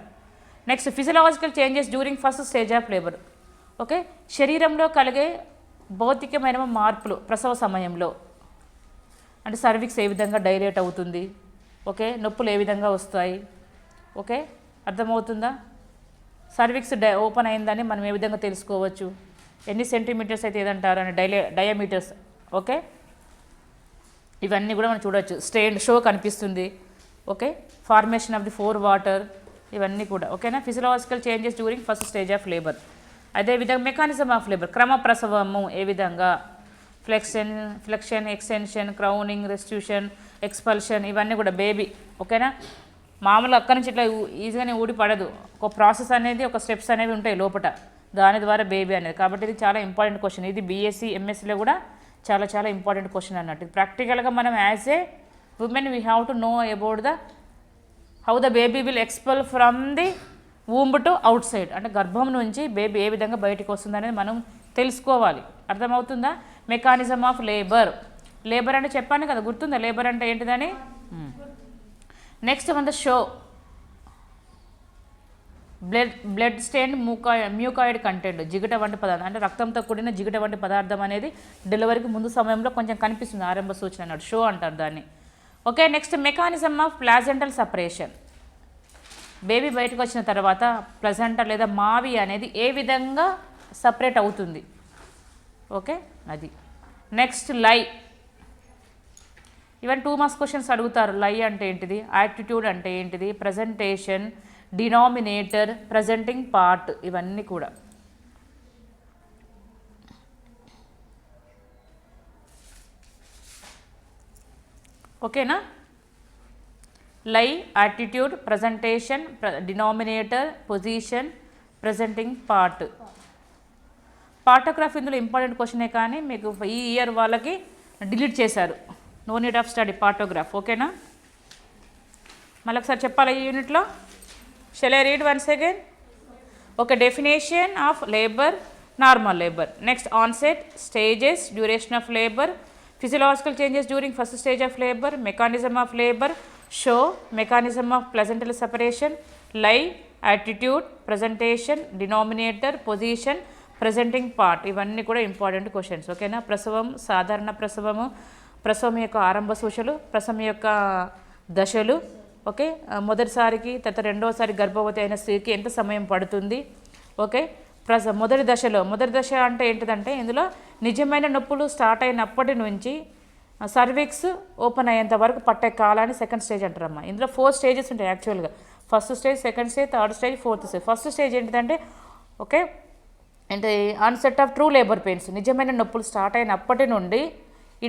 Next physiological changes during first stage of labour. Okay, శరీరంలో కలిగే భౌతికమైన మార్పులు ప్రసవ సమయంలో, అంటే సర్విక్స్ ఏ విధంగా డైలేట్ అవుతుంది, ఓకే, నొప్పులు ఏ విధంగా వస్తాయి, ఓకే, అర్థమవుతుందా. సర్విక్స్ ఓపెన్ అయిందని మనం ఏ విధంగా తెలుసుకోవచ్చు, ఎన్ని సెంటీమీటర్స్ అయితే ఏదంటారు అని డయామీటర్స్, ఓకే, ఇవన్నీ కూడా మనం చూడవచ్చు. షో కనిపిస్తుంది, okay, formation of the 4 water, ఇవన్నీ కూడా. ఓకేనా, physiological changes during first stage of labour. అదేవిధంగా మెకానిజం ఆఫ్ లేబర్, క్రమ ప్రసవము ఏ విధంగా, flexion, extension, crowning, restitution, expulsion, ఇవన్నీ కూడా బేబీ. ఓకేనా, మామూలుగా అక్కడి నుంచి ఇట్లా ఈజీగానే ఊడి పడదు, ఒక ప్రాసెస్ అనేది, ఒక స్టెప్స్ అనేవి ఉంటాయి లోపల, దాని ద్వారా బేబీ అనేది. కాబట్టి ఇది చాలా ఇంపార్టెంట్ క్వశ్చన్. ఇది బీఎస్సీ ఎంఎస్సీలో కూడా చాలా చాలా ఇంపార్టెంట్ క్వశ్చన్ అన్నట్టు. ప్రాక్టికల్గా మనం as a women we have to know about how the baby will expel from the womb to out side, అంటే గర్భం నుంచి బేబీ ఏ విధంగా బయటకు వస్తుంది అనేది మనం తెలుసుకోవాలి. అర్థమవుతుందా. మెకానిజం ఆఫ్ లేబర్, లేబర్ అంటే చెప్పాను కదా, గుర్తుందా లేబర్ అంటే ఏంటిదని. నెక్స్ట్ మన show blood stain mucoid content, జిగట వంటి పదార్థం, అంటే రక్తంతో కూడిన జిగట వంటి పదార్థం అనేది డెలివరీకి ముందు సమయంలో కొంచెం కనిపిస్తుంది, ఆరంభ సూచన అన్నట్టు, షో అంటారు దాన్ని. Okay, next mechanism of placental separation, baby బయటకు వచ్చిన తర్వాత ప్లజెంటా లేదా మావి అనేది ఏ విధంగా సపరేట్ అవుతుంది. ఓకే, అది. నెక్స్ట్ లై, ఈవెన్ 2 మార్క్స్ క్వశ్చన్స్ అడుగుతారు. లై అంటే ఏంటిది, యాటిట్యూడ్ అంటే ఏంటిది, ప్రజెంటేషన్, డినామినేటర్, ప్రజెంటింగ్ పార్ట్, ఇవన్నీ కూడా. ఓకేనా, lie, attitude, presentation, denominator, position, presenting part. Partograph ఇందులో ఇంపార్టెంట్ క్వశ్చనే కానీ మీకు ఈ ఇయర్ వాళ్ళకి డిలీట్ చేశారు, no need of study partograph. ఓకేనా, మళ్ళీ ఒకసారి చెప్పాలి ఈ యూనిట్లో. Shall I read once again. Okay, definition of labour, normal labour. Next onset, stages, duration of labour, physiological changes during first stage of labour, mechanism of labour, show, mechanism of placental separation, lie, attitude, presentation, denominator, position, presenting part, ఇవన్నీ కూడా important questions. ఓకేనా, ప్రసవం, సాధారణ ప్రసవము, ప్రసవం యొక్క ఆరంభ సూచనలు, ప్రసవం యొక్క దశలు, ఓకే, మొదటిసారికి తర్వాత రెండోసారి గర్భవతి అయిన స్త్రీకి ఎంత సమయం పడుతుంది. ఓకే, మొదటి దశ అంటే ఏంటిదంటే ఇందులో నిజమైన నొప్పులు స్టార్ట్ అయినప్పటి నుంచి సర్విక్స్ ఓపెన్ అయ్యేంత వరకు పట్టే కాలాన్ని సెకండ్ స్టేజ్ అంటారమ్మా. ఇందులో 4 స్టేజెస్ ఉంటాయి యాక్చువల్గా, first stage, second stage, third stage, fourth stage. First stage ఏంటిదంటే ఓకే అంటే onset of true labour pains, నిజమైన నొప్పులు స్టార్ట్ అయినప్పటి నుండి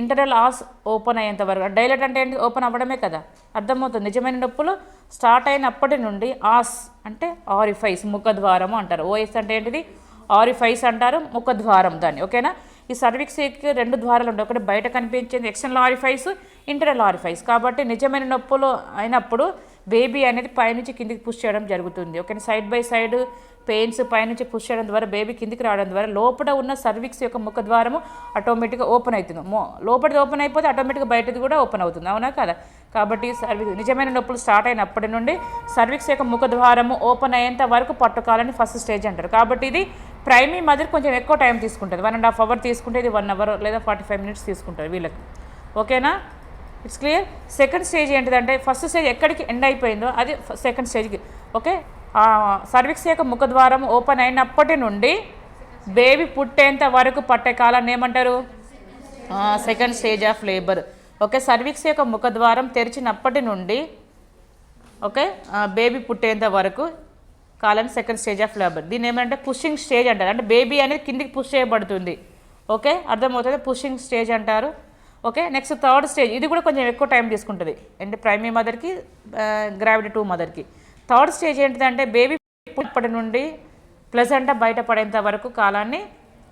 ఇంటర్నల్ ఆస్ ఓపెన్ అయ్యేంత వరకు. డైలెట్ అంటే ఏంటి, ఓపెన్ అవ్వడమే కదా, అర్థమవుతుంది. నిజమైన నొప్పులు స్టార్ట్ అయినప్పటి నుండి ఆస్ అంటే ఆరిఫైస్, ముఖద్వారము అంటారు. ఓఎస్ అంటే ఏంటిది, ఆరిఫైస్ అంటారు, ముఖద్వారం దాన్ని. ఓకేనా, ఈ సర్విక్స్కి 2 ద్వారాలు ఉంటాయి, ఒకటి బయట కనిపించేది ఎక్స్టర్నల్ ఆరిఫైస్, ఇంటర్నల్ ఆరిఫైస్. కాబట్టి నిజమైన నొప్పులు అయినప్పుడు బేబీ అనేది పైనుంచి కిందికి పుష్ చేయడం జరుగుతుంది. ఓకేనా, సైడ్ బై సైడ్ పెయిన్స్ పైనుంచి పుష్ చేయడం ద్వారా బేబీ కిందికి రావడం ద్వారా లోపల ఉన్న సర్విక్స్ యొక్క ముఖద్వారము ఆటోమేటిక్గా ఓపెన్ అవుతుంది. లోపలిది ఓపెన్ అయిపోతే ఆటోమేటిక్గా బయటది కూడా ఓపెన్ అవుతుంది, అవునా కదా. కాబట్టి నిజమైన నొప్పులు స్టార్ట్ అయినప్పటి నుండి సర్విక్స్ యొక్క ముఖద్వారము ఓపెన్ అయ్యేంత వరకు పట్టుకోవాలని ఫస్ట్ స్టేజ్ అంటారు. కాబట్టి ఇది ప్రైమరీ మదర్ కొంచెం ఎక్కువ టైం తీసుకుంటుంది, 1.5 hours తీసుకుంటే ఇది 1 hour లేదా 45 minutes తీసుకుంటుంది వీళ్ళకి. ఓకేనా, ఇట్స్ క్లియర్. సెకండ్ స్టేజ్ ఏంటిదంటే ఫస్ట్ స్టేజ్ ఎక్కడికి ఎండ్ అయిపోయిందో అది సెకండ్ స్టేజ్కి. ఓకే, సర్విక్స్ యొక్క ముఖద్వారం ఓపెన్ అయినప్పటి నుండి బేబీ పుట్టేంత వరకు పట్టే కాలాన్ని ఏమంటారు? Second stage of labour. Okay, cervix యొక్క ముఖద్వారం తెరిచినప్పటి నుండి ఓకే బేబీ పుట్టేంత వరకు కాలాన్ని సెకండ్ స్టేజ్ ఆఫ్ లేబర్. దీన్ని ఏమంటే పుషింగ్ స్టేజ్ అంటారు, అంటే బేబీ అనేది కిందికి పుష్ చేయబడుతుంది. ఓకే, అర్థమవుతుంది, పుషింగ్ స్టేజ్ అంటారు. ఓకే, నెక్స్ట్ థర్డ్ స్టేజ్, ఇది కూడా కొంచెం ఎక్కువ టైం తీసుకుంటుంది, అంటే ప్రైమరీ మదర్కి గ్రావిటీ 2 motherకి. థర్డ్ స్టేజ్ ఏంటిదంటే బేబీ పుట్టప్పటి నుండి ప్లెజెంటా బయటపడేంత వరకు కాలాన్ని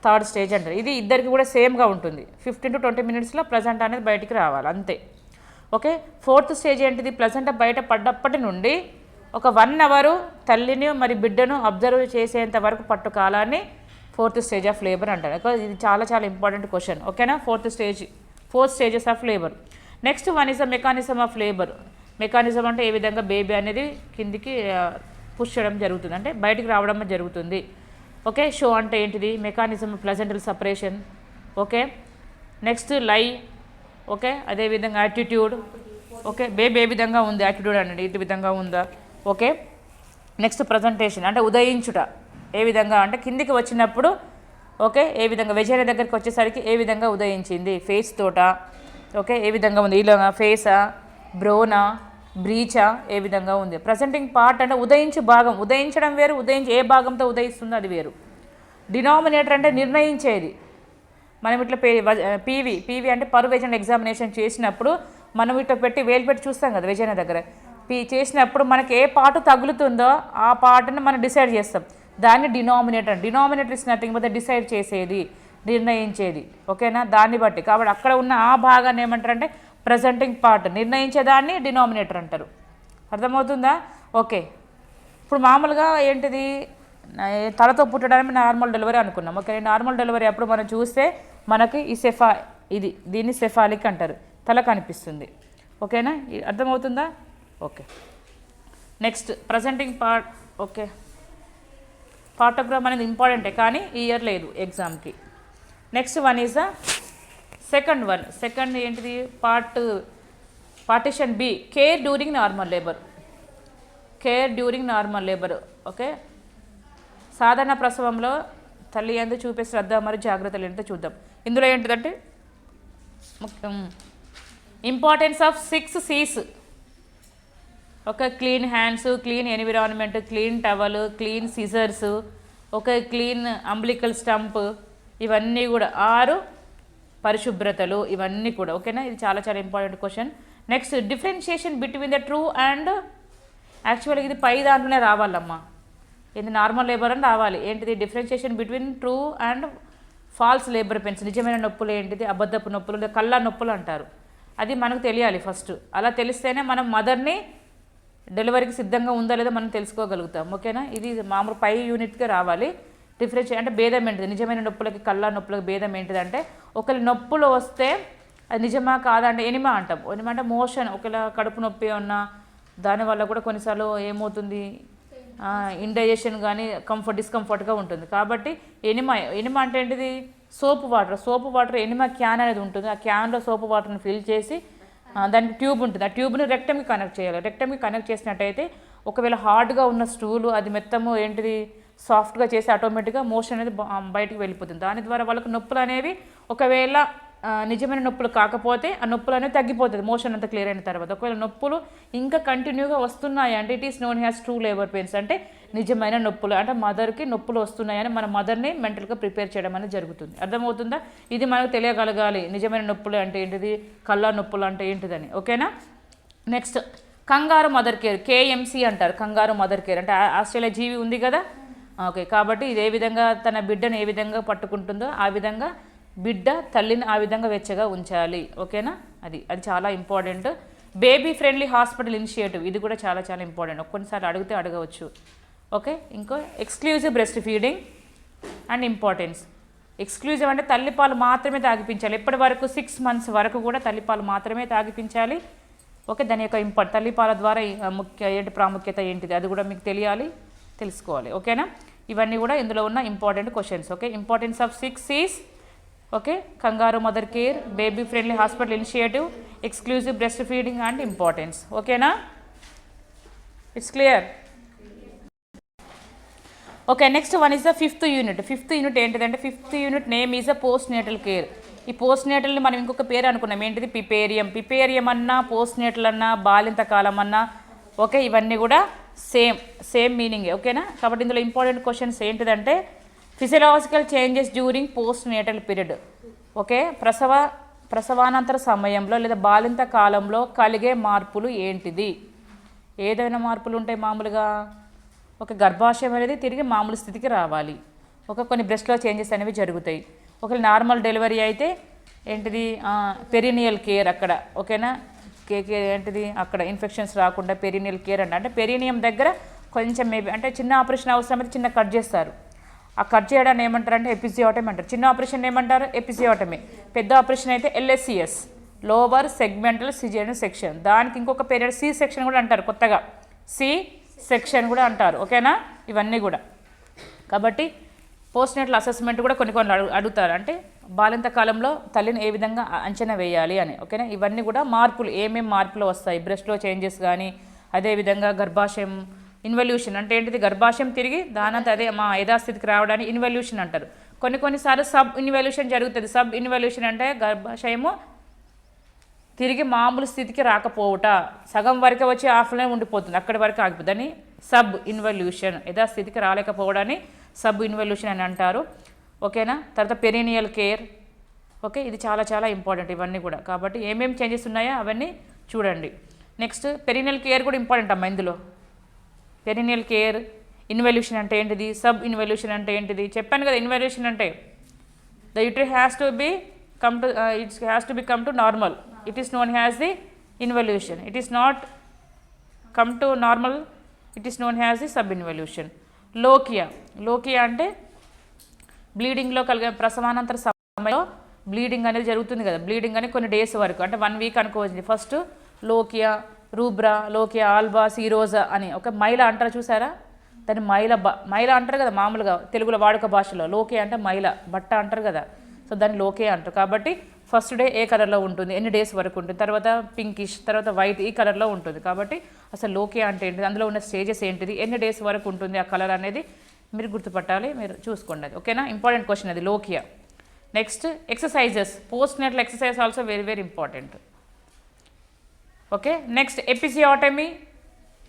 థర్డ్ స్టేజ్ అంటారు. ఇది ఇద్దరికి కూడా సేమ్గా ఉంటుంది, 15 to 20 minutesలో ప్లెజెంటా అనేది బయటికి రావాలి అంతే. ఓకే, ఫోర్త్ స్టేజ్ ఏంటిది? ప్లెజెంటా బయట పడ్డప్పటి నుండి ఒక 1 hour తల్లిని మరి బిడ్డను అబ్జర్వ్ చేసేంత వరకు పట్టు కాలాన్ని ఫోర్త్ స్టేజ్ ఆఫ్ లేబర్ అంటారు. ఇది చాలా చాలా ఇంపార్టెంట్ క్వశ్చన్. ఓకేనా, fourth stages of labour. Next one is the mechanism of labour. Mechanism అంటే ఏ విధంగా బేబీ అనేది కిందికి పుష్ చేయడం జరుగుతుంది, అంటే బయటికి రావడం జరుగుతుంది. ఓకే, షో అంటే ఏంటిది? Mechanism ప్లెజెంటల్ separation. ఓకే, నెక్స్ట్ లై. ఓకే, అదేవిధంగా యాటిట్యూడ్. ఓకే, బేబీ ఏ విధంగా ఉంది, యాటిట్యూడ్ అనేది ఈ విధంగా ఉందా. ఓకే, నెక్స్ట్ ప్రజెంటేషన్ అంటే ఉదయించుట ఏ విధంగా అంటే కిందికి వచ్చినప్పుడు ఓకే ఏ విధంగా వెజైనా దగ్గరికి వచ్చేసరికి ఏ విధంగా ఉదయించింది, ఫేస్ తోట. ఓకే, ఏ విధంగా ఉంది, ఇలా ఫేసా, బ్రోనా, బ్రీచా, ఏ విధంగా ఉంది. ప్రజెంటింగ్ పార్ట్ అంటే ఉదయించు భాగం, ఉదయించడం వేరు, ఉదయించి ఏ భాగంతో ఉదయిస్తుందో అది వేరు. డినామినేటర్ అంటే నిర్ణయించేది. మనం ఇట్లా పీవీ అంటే పర్ వెజైనల్ ఎగ్జామినేషన్ చేసినప్పుడు మనం ఇట్లా పెట్టి వేలు పెట్టి చూస్తాం కదా వెజైనా దగ్గర. చేసినప్పుడు మనకి ఏ పార్ట్ తగులుతుందో ఆ పార్ట్ని మనం డిసైడ్ చేస్తాం, దాన్ని denominator. Denominator is nothing but decide చేసేది, నిర్ణయించేది. ఓకేనా, దాన్ని బట్టి. కాబట్టి అక్కడ ఉన్న ఆ భాగాన్ని ఏమంటారంటే ప్రజెంటింగ్ పార్ట్, నిర్ణయించేదాన్ని డినామినేటర్ అంటారు. అర్థమవుతుందా? ఓకే, ఇప్పుడు మామూలుగా ఏంటిది తలతో పుట్టడానికి నార్మల్ డెలివరీ అనుకున్నాం. ఓకే, నార్మల్ డెలివరీ అప్పుడు మనం చూస్తే మనకి ఈ దీన్ని సెఫాలిక్ అంటారు, తల కనిపిస్తుంది. ఓకేనా, అర్థమవుతుందా? Okay, next presenting part. Okay, partogram అనేది ఇంపార్టెంటే కానీ ఈ ఇయర్ లేదు ఎగ్జామ్కి. Next one is the second ఏంటిది? Partition B, care during normal labour. Okay, సాధారణ ప్రసవంలో తల్లి యందు చూపే శ్రద్ధ మరియు జాగ్రత్తలు ఏంటో చూద్దాం. ఇందులో ఏంటిదంటే importance of 6 C's. Okay, clean hands, clean environment, clean towel, clean scissors, okay, clean umbilical stump, ఇవన్నీ కూడా 6 పరిశుభ్రతలు, ఇవన్నీ కూడా. ఓకేనా, ఇది చాలా చాలా important question. Next differentiation between the true and, యాక్చువల్గా ఇది పై దాంట్లోనే రావాలమ్మా, ఇది నార్మల్ లేబర్ అని రావాలి. ఏంటిది? Differentiation between true and false labour pains. నిజమైన నొప్పులు ఏంటిది, అబద్ధపు నొప్పులు, లేదా కళ్ళ నొప్పులు అంటారు. అది మనకు తెలియాలి ఫస్ట్. అలా తెలిస్తేనే మనం మదర్ని డెలివరీకి సిద్ధంగా ఉందా లేదా మనం తెలుసుకోగలుగుతాం. ఓకేనా, ఇది మామూలు పై యూనిట్గా రావాలి. డిఫరెన్షియేట్ అంటే భేదం ఏంటిది, నిజమైన నొప్పులకి కళ్ళ నొప్పులకి భేదం ఏంటిదంటే, ఒకరి నొప్పులు వస్తే అది నిజమా కాదా అంటే ఎనిమా అంటాం. ఎనిమా అంటే మోషన్, ఒకవేళ కడుపు నొప్పి ఉన్నా దానివల్ల కూడా కొన్నిసార్లు ఏమవుతుంది, ఇండైజెషన్ కానీ డిస్కంఫర్ట్గా ఉంటుంది. కాబట్టి ఎనిమా అంటే ఏంటిది? సోప్ వాటర్ ఎనిమా క్యాన్ అనేది ఉంటుంది. ఆ క్యాన్లో సోప్ వాటర్ని ఫిల్ చేసి దానికి ట్యూబ్ ఉంటుంది, ఆ ట్యూబ్ని రెక్టమ్కి కనెక్ట్ చేయాలి. రెక్టమ్కి కనెక్ట్ చేసినట్టయితే ఒకవేళ హార్డ్గా ఉన్న స్టూలు అది మొత్తము ఏంటిది సాఫ్ట్గా చేసి ఆటోమేటిక్గా మోషన్ అనేది బయటికి వెళ్ళిపోతుంది. దాని ద్వారా వాళ్ళకి నొప్పులు అనేవి ఒకవేళ నిజమైన నొప్పులు కాకపోతే ఆ నొప్పులు అనేవి తగ్గిపోతుంది మోషన్ అంతా క్లియర్ అయిన తర్వాత. ఒకవేళ నొప్పులు ఇంకా కంటిన్యూగా వస్తున్నాయి అంటే it is known has true labour pains, అంటే నిజమైన నొప్పులు, అంటే మదర్కి నొప్పులు వస్తున్నాయని మన మదర్ని మెంటల్గా ప్రిపేర్ చేయడం అనేది జరుగుతుంది. అర్థమవుతుందా? ఇది మనకు తెలియగలగాలి, నిజమైన నొప్పులు అంటే ఏంటిది, కళ్ళ నొప్పులు అంటే ఏంటిదని. ఓకేనా, నెక్స్ట్ కంగారు మదర్ కేర్, కేఎంసీ అంటారు. కంగారు మదర్ కేర్ అంటే ఆస్ట్రేలియా జీవి ఉంది కదా. ఓకే, కాబట్టి ఇది ఏ విధంగా తన బిడ్డను ఏ విధంగా పట్టుకుంటుందో ఆ విధంగా బిడ్డ తల్లిని ఆ విధంగా వెచ్చగా ఉంచాలి. ఓకేనా, అది చాలా important. Baby friendly hospital initiative, ఇది కూడా చాలా చాలా ఇంపార్టెంట్. కొన్నిసార్లు అడిగితే అడగవచ్చు. ఓకే, ఇంకో exclusive breast feeding and importance. Exclusive అంటే తల్లిపాలు మాత్రమే తాగిపించాలి. ఎప్పటి వరకు 6 months వరకు కూడా తల్లిపాలు మాత్రమే తాగిపించాలి. ఓకే, దాని యొక్క తల్లిపాల ద్వారా ఏంటి ప్రాముఖ్యత ఏంటిది అది కూడా మీకు తెలుసుకోవాలి. ఓకేనా, ఇవన్నీ కూడా ఇందులో ఉన్న important questions. Okay, importance of 6 is okay kangaroo mother care, baby friendly hospital initiative, exclusive breast feeding and importance. ఓకేనా, it's clear. Okay, next one is the 5th unit. 5th unit ఏంటిదంటే 5th unit name is a post natal care. ఈ post నేటల్ని మనం ఇంకొక పేరు అనుకున్నాం, ఏంటిది పిపేరియం. పిపేరియం అన్నా పోస్ట్ నేటల్ అన్నా బాలింత కాలం అన్నా ఓకే ఇవన్నీ కూడా సేమ్ మీనింగే. ఓకేనా, కాబట్టి ఇందులో ఇంపార్టెంట్ క్వశ్చన్స్ ఏంటిదంటే physiological changes during post natal period. Okay, ప్రసవానంతర సమయంలో లేదా బాలింత కాలంలో కలిగే మార్పులు ఏంటిది? ఏదైనా మార్పులు ఉంటాయి మామూలుగా. ఒక గర్భాశయం అనేది తిరిగి మామూలు స్థితికి రావాలి. కొన్ని బ్రెస్ట్లో చేంజెస్ అనేవి జరుగుతాయి. ఒకవేళ నార్మల్ డెలివరీ అయితే ఏంటిది పెరినియల్ కేర్ అక్కడ. ఓకేనా, ఏంటిది అక్కడ ఇన్ఫెక్షన్స్ రాకుండా పెరినియల్ కేర్ అంటే పెరినియం దగ్గర కొంచెం మేబీ అంటే చిన్న ఆపరేషన్ అవసరమైతే చిన్న కట్ చేస్తారు. ఆ కట్ చేయడాన్ని ఏమంటారంటే ఎపిజియోటమీ అంటారు. చిన్న ఆపరేషన్ ఏమంటారు? ఎపిజియోటమీ. పెద్ద ఆపరేషన్ అయితే LSCS, lower segmental caesarean section. దానికి ఇంకొక పేరు C సెక్షన్ కూడా అంటారు, కొత్తగా C సెక్షన్ కూడా అంటారు. ఓకేనా, ఇవన్నీ కూడా. కాబట్టి పోస్ట్ నేటల్ అసెస్మెంట్ కూడా కొన్ని అడుగుతారు, అంటే బాలింత కాలంలో తల్లిని ఏ విధంగా అంచనా వేయాలి అని. ఓకేనా, ఇవన్నీ కూడా మార్పులు ఏమేమి మార్పులు వస్తాయి బ్రెస్ట్లో చేంజెస్ కానీ, అదేవిధంగా గర్భాశయం ఇన్వల్యూషన్ అంటే ఏంటిది, గర్భాశయం తిరిగి దానంతా అదే మా యథాస్థితికి రావడానికి ఇన్వల్యూషన్ అంటారు. కొన్నిసార్లు సబ్ ఇన్వల్యూషన్ జరుగుతుంది. సబ్ ఇన్వల్యూషన్ అంటే గర్భాశయము తిరిగి మామూలు స్థితికి రాకపోవుట, సగం వరకే వచ్చి హాఫ్లోనే ఉండిపోతుంది, అక్కడి వరకు ఆగిపోతుంది. అని సబ్ ఇన్వల్యూషన్, యథాస్థితికి రాలేకపోవడాన్ని సబ్ ఇన్వల్యూషన్ అని అంటారు. ఓకేనా, తర్వాత పెరినియల్ కేర్. ఓకే, ఇది చాలా ఇంపార్టెంట్ ఇవన్నీ కూడా. కాబట్టి ఏమేమి చేంజెస్ ఉన్నాయో అవన్నీ చూడండి. నెక్స్ట్ పెరినియల్ కేర్ కూడా ఇంపార్టెంట్ అమ్మా ఇందులో. పెరినియల్ కేర్, ఇన్వల్యూషన్ అంటే ఏంటిది, సబ్ ఇన్వల్యూషన్ అంటే ఏంటిది చెప్పాను కదా. ఇన్వల్యూషన్ అంటే the uterus has to B come to normal. It is known as the involution. It is not come to normal, it is known as the subinvolution. లోకియా అంటే బ్లీడింగ్లో కలిగే ప్రసవానంతర సమయంలో బ్లీడింగ్ అనేది జరుగుతుంది కదా. బ్లీడింగ్ అనేది కొన్ని డేస్ వరకు అంటే 1 వీక్ అనుకోవచ్చు. ఫస్ట్ లోకియా, రూబ్రా, లోకియా ఆల్బా, సీరోజా అని ఒక మైల అంటారు చూసారా, దాన్ని మైల అంటారు కదా మామూలుగా తెలుగులో వాడుక భాషలో. లోకియా అంటే మైల బట్ట అంటారు కదా, సో దాన్ని లోకియా అంటారు. కాబట్టి ఫస్ట్ డే ఏ కలర్లో ఉంటుంది, ఎన్ని డేస్ వరకు ఉంటుంది, తర్వాత పింకిష్, తర్వాత వైట్, ఈ కలర్లో ఉంటుంది. కాబట్టి అసలు లోకియా అంటే ఏంటిది, అందులో ఉన్న స్టేజెస్ ఏంటిది, ఎన్ని డేస్ వరకు ఉంటుంది ఆ కలర్ అనేది మీరు గుర్తుపట్టాలి, మీరు చూసుకోండి అది. ఓకేనా, ఇంపార్టెంట్ క్వశ్చన్ అది lochia. Next exercises, post natal exercise also very important. Okay, next episiotomy,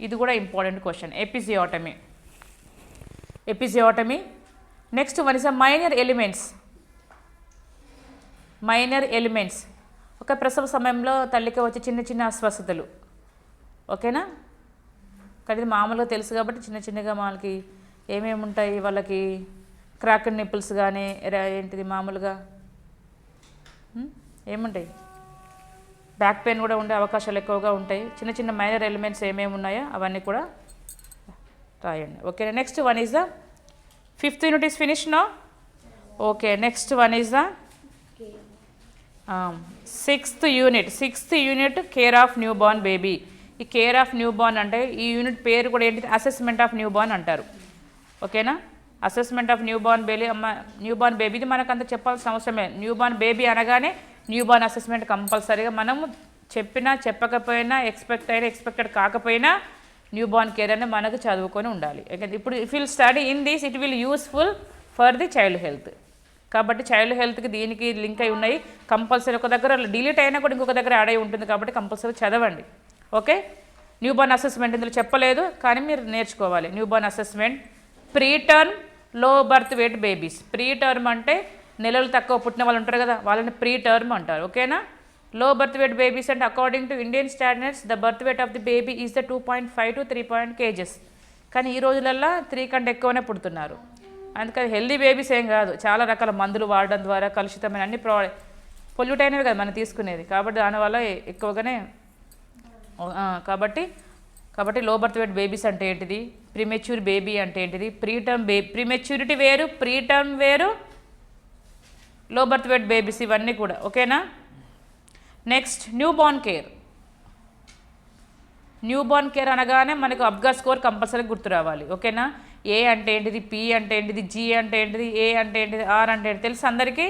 ఇది కూడా important question. Episiotomy. Next one is minor elements. ఒక ప్రసవ సమయంలో తల్లికి వచ్చే చిన్న అస్వస్థతలు. ఓకేనా, కానీ ఇది మామూలుగా తెలుసు కాబట్టి చిన్నగా వాళ్ళకి ఏమేమి ఉంటాయి, వాళ్ళకి క్రాక్డ్ నిప్పుల్స్ కానీ ఏంటిది మామూలుగా ఏముంటాయి, బ్యాక్ పెయిన్ కూడా ఉండే అవకాశాలు ఎక్కువగా ఉంటాయి. చిన్న మైనర్ ఎలిమెంట్స్ ఏమేమి ఉన్నాయో అవన్నీ కూడా రాయండి. Okay, next one is the 5th unit is finish no. Okay, next one is the 6th unit care of newborn baby. ఈ కేర్ ఆఫ్ న్యూ బార్న్ అంటే ఈ యూనిట్ పేరు కూడా ఏంటి, అసెస్మెంట్ ఆఫ్ న్యూ బార్న్ అంటారు. ఓకేనా, assessment of new born బేబీది మనకు అంత చెప్పాల్సిన అవసరమే. న్యూ బార్న్ బేబీ అనగానే న్యూ బార్న్ అసెస్మెంట్ కంపల్సరీగా మనము చెప్పినా చెప్పకపోయినా ఎక్స్పెక్టెడ్ కాకపోయినా న్యూ బార్న్ కేర్ అనేది మనకు చదువుకొని ఉండాలి. ఇప్పుడు if will study in this it will useful for the child health. కాబట్టి చైల్డ్ హెల్త్కి దీనికి లింక్ అయి ఉన్నాయి. కంపల్సరీ ఒక దగ్గర డిలీట్ అయినా కూడా ఇంకొక దగ్గర యాడ్ అయి ఉంటుంది కాబట్టి కంపల్సరీ చదవండి. ఓకే, న్యూ బార్న్ అసెస్మెంట్ ఇందులో చెప్పలేదు కానీ మీరు నేర్చుకోవాలి. New born assessment, pre term low birth weight babies. Pre term అంటే నెలలు తక్కువ పుట్టిన వాళ్ళు ఉంటారు కదా, వాళ్ళని ప్రీ టర్మ్ అంటారు. ఓకేనా, లో బర్త్ వెయిట్ బేబీస్ అంటే according to Indian standards the birth weight of the baby is the 2.5 to 3 kgs. కానీ ఈ రోజులల్లో 3 కంటే ఎక్కువనే పుడుతున్నారు. అందుకని హెల్దీ బేబీస్ ఏం కాదు, చాలా రకాల మందులు వాడడం ద్వారా కలుషితమైన అన్ని పొల్యూట్ అయినవి కదా మనం తీసుకునేది. కాబట్టి దానివల్ల ఎక్కువగానే కాబట్టి లో బర్త్ వెయిట్ బేబీస్ అంటే ఏంటిది, ప్రీమెచ్యూర్ బేబీ అంటే ఏంటిది, ప్రీమెచ్యూరిటీ వేరు, ప్రీ టర్మ్ వేరు, లో బర్త్ వెయిట్ బేబీస్ ఇవన్నీ కూడా. ఓకేనా, నెక్స్ట్ న్యూ బార్న్ కేర్ అనగానే మనకు అబ్గా స్కోర్ కంపల్సరీ గుర్తు రావాలి. ఓకేనా, ఏ అంటే ఏంటిది, పి అంటే ఏంటిది, జి అంటే ఏంటిది, ఏ అంటే ఏంటిది, ఆర్ అంటే ఏంటిది తెలుసు అందరికీ.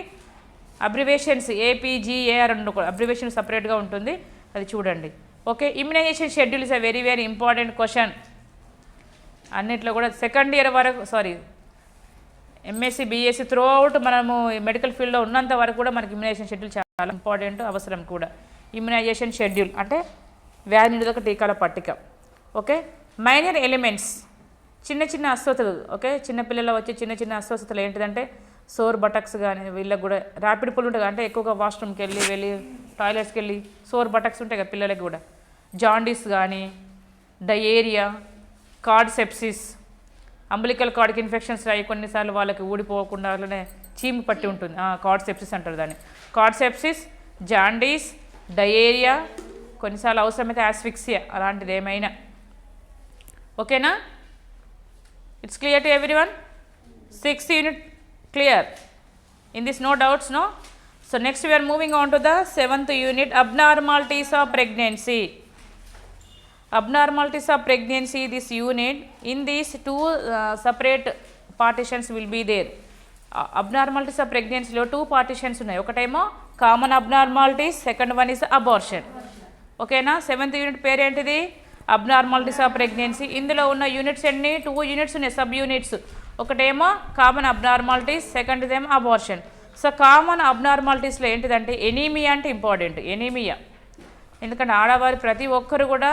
అబ్రివేషన్స్ ఏపీజీఏఆర్ అబ్రివేషన్ సపరేట్గా ఉంటుంది, అది చూడండి. Okay, immunisation schedule is a very very important question. అన్నిట్లో కూడా సెకండ్ ఇయర్ వరకు ఎంఎస్సి బీఎస్సీ త్రూ అవుట్ మనము మెడికల్ ఫీల్డ్లో ఉన్నంత వరకు కూడా మనకి ఇమ్యునైజేషన్ షెడ్యూల్ చాలా ఇంపార్టెంట్, అవసరం కూడా. ఇమ్యునైజేషన్ షెడ్యూల్ అంటే వ్యాధి నిరోధక టీకాల పట్టిక. ఓకే, మైనర్ ఎలిమెంట్స్ చిన్న చిన్న అస్వస్థతలు. ఓకే, చిన్నపిల్లలు వచ్చే చిన్న చిన్న అస్వస్థతలు ఏంటిదంటే సోర్ బటక్స్ కానీ, వీళ్ళకి కూడా ర్యాపిడ్ పుల్ ఉంటుంది అంటే ఎక్కువగా వాష్రూమ్కి వెళ్ళి టాయిలెట్స్కి వెళ్ళి సోర్ బటక్స్ ఉంటాయి కదా పిల్లలకి కూడా. జాండీస్ కానీ, డయేరియా, కార్డ్ సెప్సిస్, అంబలికల్ కార్డ్కి ఇన్ఫెక్షన్స్ రాయి కొన్నిసార్లు వాళ్ళకి ఊడిపోకుండా అలానే చీము పట్టి ఉంటుంది, కార్డ్ సెప్సిస్ అంటారు దాన్ని. కార్డ్ సెప్సిస్, జాండీస్, డయేరియా, కొన్నిసార్లు అవసరమైతే యాస్ఫిక్సియా అలాంటిది ఏమైనా. ఓకేనా? It's clear to everyone? 6th unit clear? In this no doubts, no? So next we are moving on to the 7th unit, abnormalities of pregnancy. Abnormalities of pregnancy, this unit, in these two separate partitions will be there. Abnormalities of pregnancy లో 2 partitions ఉన్నాయి. ఒకటేమో common abnormalities, second one is abortion. ఓకేనా? 7th unit పేరేంటిది? Abnormalities of pregnancy. ఇందులో ఉన్న units ఎన్ని? 2 units ఉన్నాయి, sub units. ఒకటేమో కామన్ అబ్నార్మాలిటీస్, సెకండ్ ఏమో అబార్షన్. సో కామన్ అబ్నార్మాలిటీస్లో ఏంటిదంటే ఎనీమియా అంటే ఇంపార్టెంట్. ఎనీమియా ఎందుకంటే ఆడవారి ప్రతి ఒక్కరు కూడా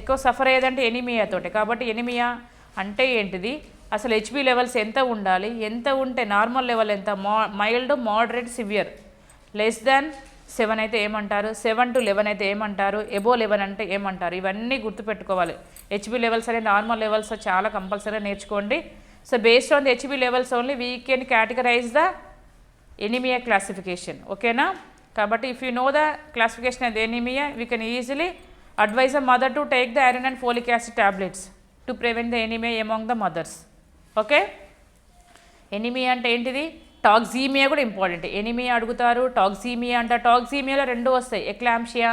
ఎక్కువ సఫర్ అయ్యేదంటే ఎనీమియాతోటి. కాబట్టి ఎనీమియా అంటే ఏంటిది, అసలు హెచ్బి లెవెల్స్ ఎంత ఉండాలి, ఎంత ఉంటే నార్మల్ లెవెల్ ఎంత, mild, moderate, severe, less than 7 అయితే ఏమంటారు, 7 to 11 అయితే ఏమంటారు, ఎబో 11 అంటే ఏమంటారు, ఇవన్నీ గుర్తుపెట్టుకోవాలి. హెచ్బి లెవెల్స్ అనే నార్మల్ లెవెల్స్ చాలా కంపల్సరీగా నేర్చుకోండి. So based on the Hb levels only we can categorise the anaemia classification. ఓకేనా? కాబట్టి if you know the classification of the anaemia we can easily advise a mother to take the iron and folic acid tablets to prevent the anemia among the mothers. Okay, anaemia అంటే ఏంటిది? టాక్సీమియా కూడా important. Anaemia అడుగుతారు, టాక్సీమియా అంట. టాక్సీమియాలో 2 వస్తాయి, eclampsia,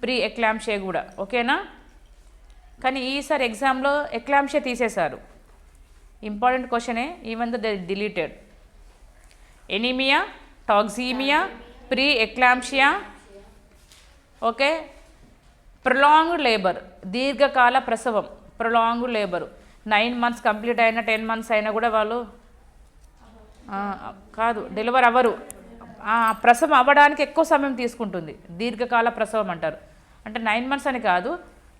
pre eclampsia కూడా. ఓకేనా? కానీ ఈసారి ఎగ్జామ్లో ఎక్లాంషియా తీసేశారు. ఇంపార్టెంట్ క్వశ్చనే, even though they deleted. Anaemia, toxaemia, pre eclampsia, okay, prolonged labour, దీర్ఘకాల ప్రసవం, ప్రొలాంగ్డ్ లేబర్. 9 months కంప్లీట్ అయినా 10 months అయినా కూడా వాళ్ళు కాదు డెలివర్ అవ్వరు. ప్రసవం అవ్వడానికి ఎక్కువ సమయం తీసుకుంటుంది, దీర్ఘకాల ప్రసవం అంటారు. అంటే 9 months అని కాదు,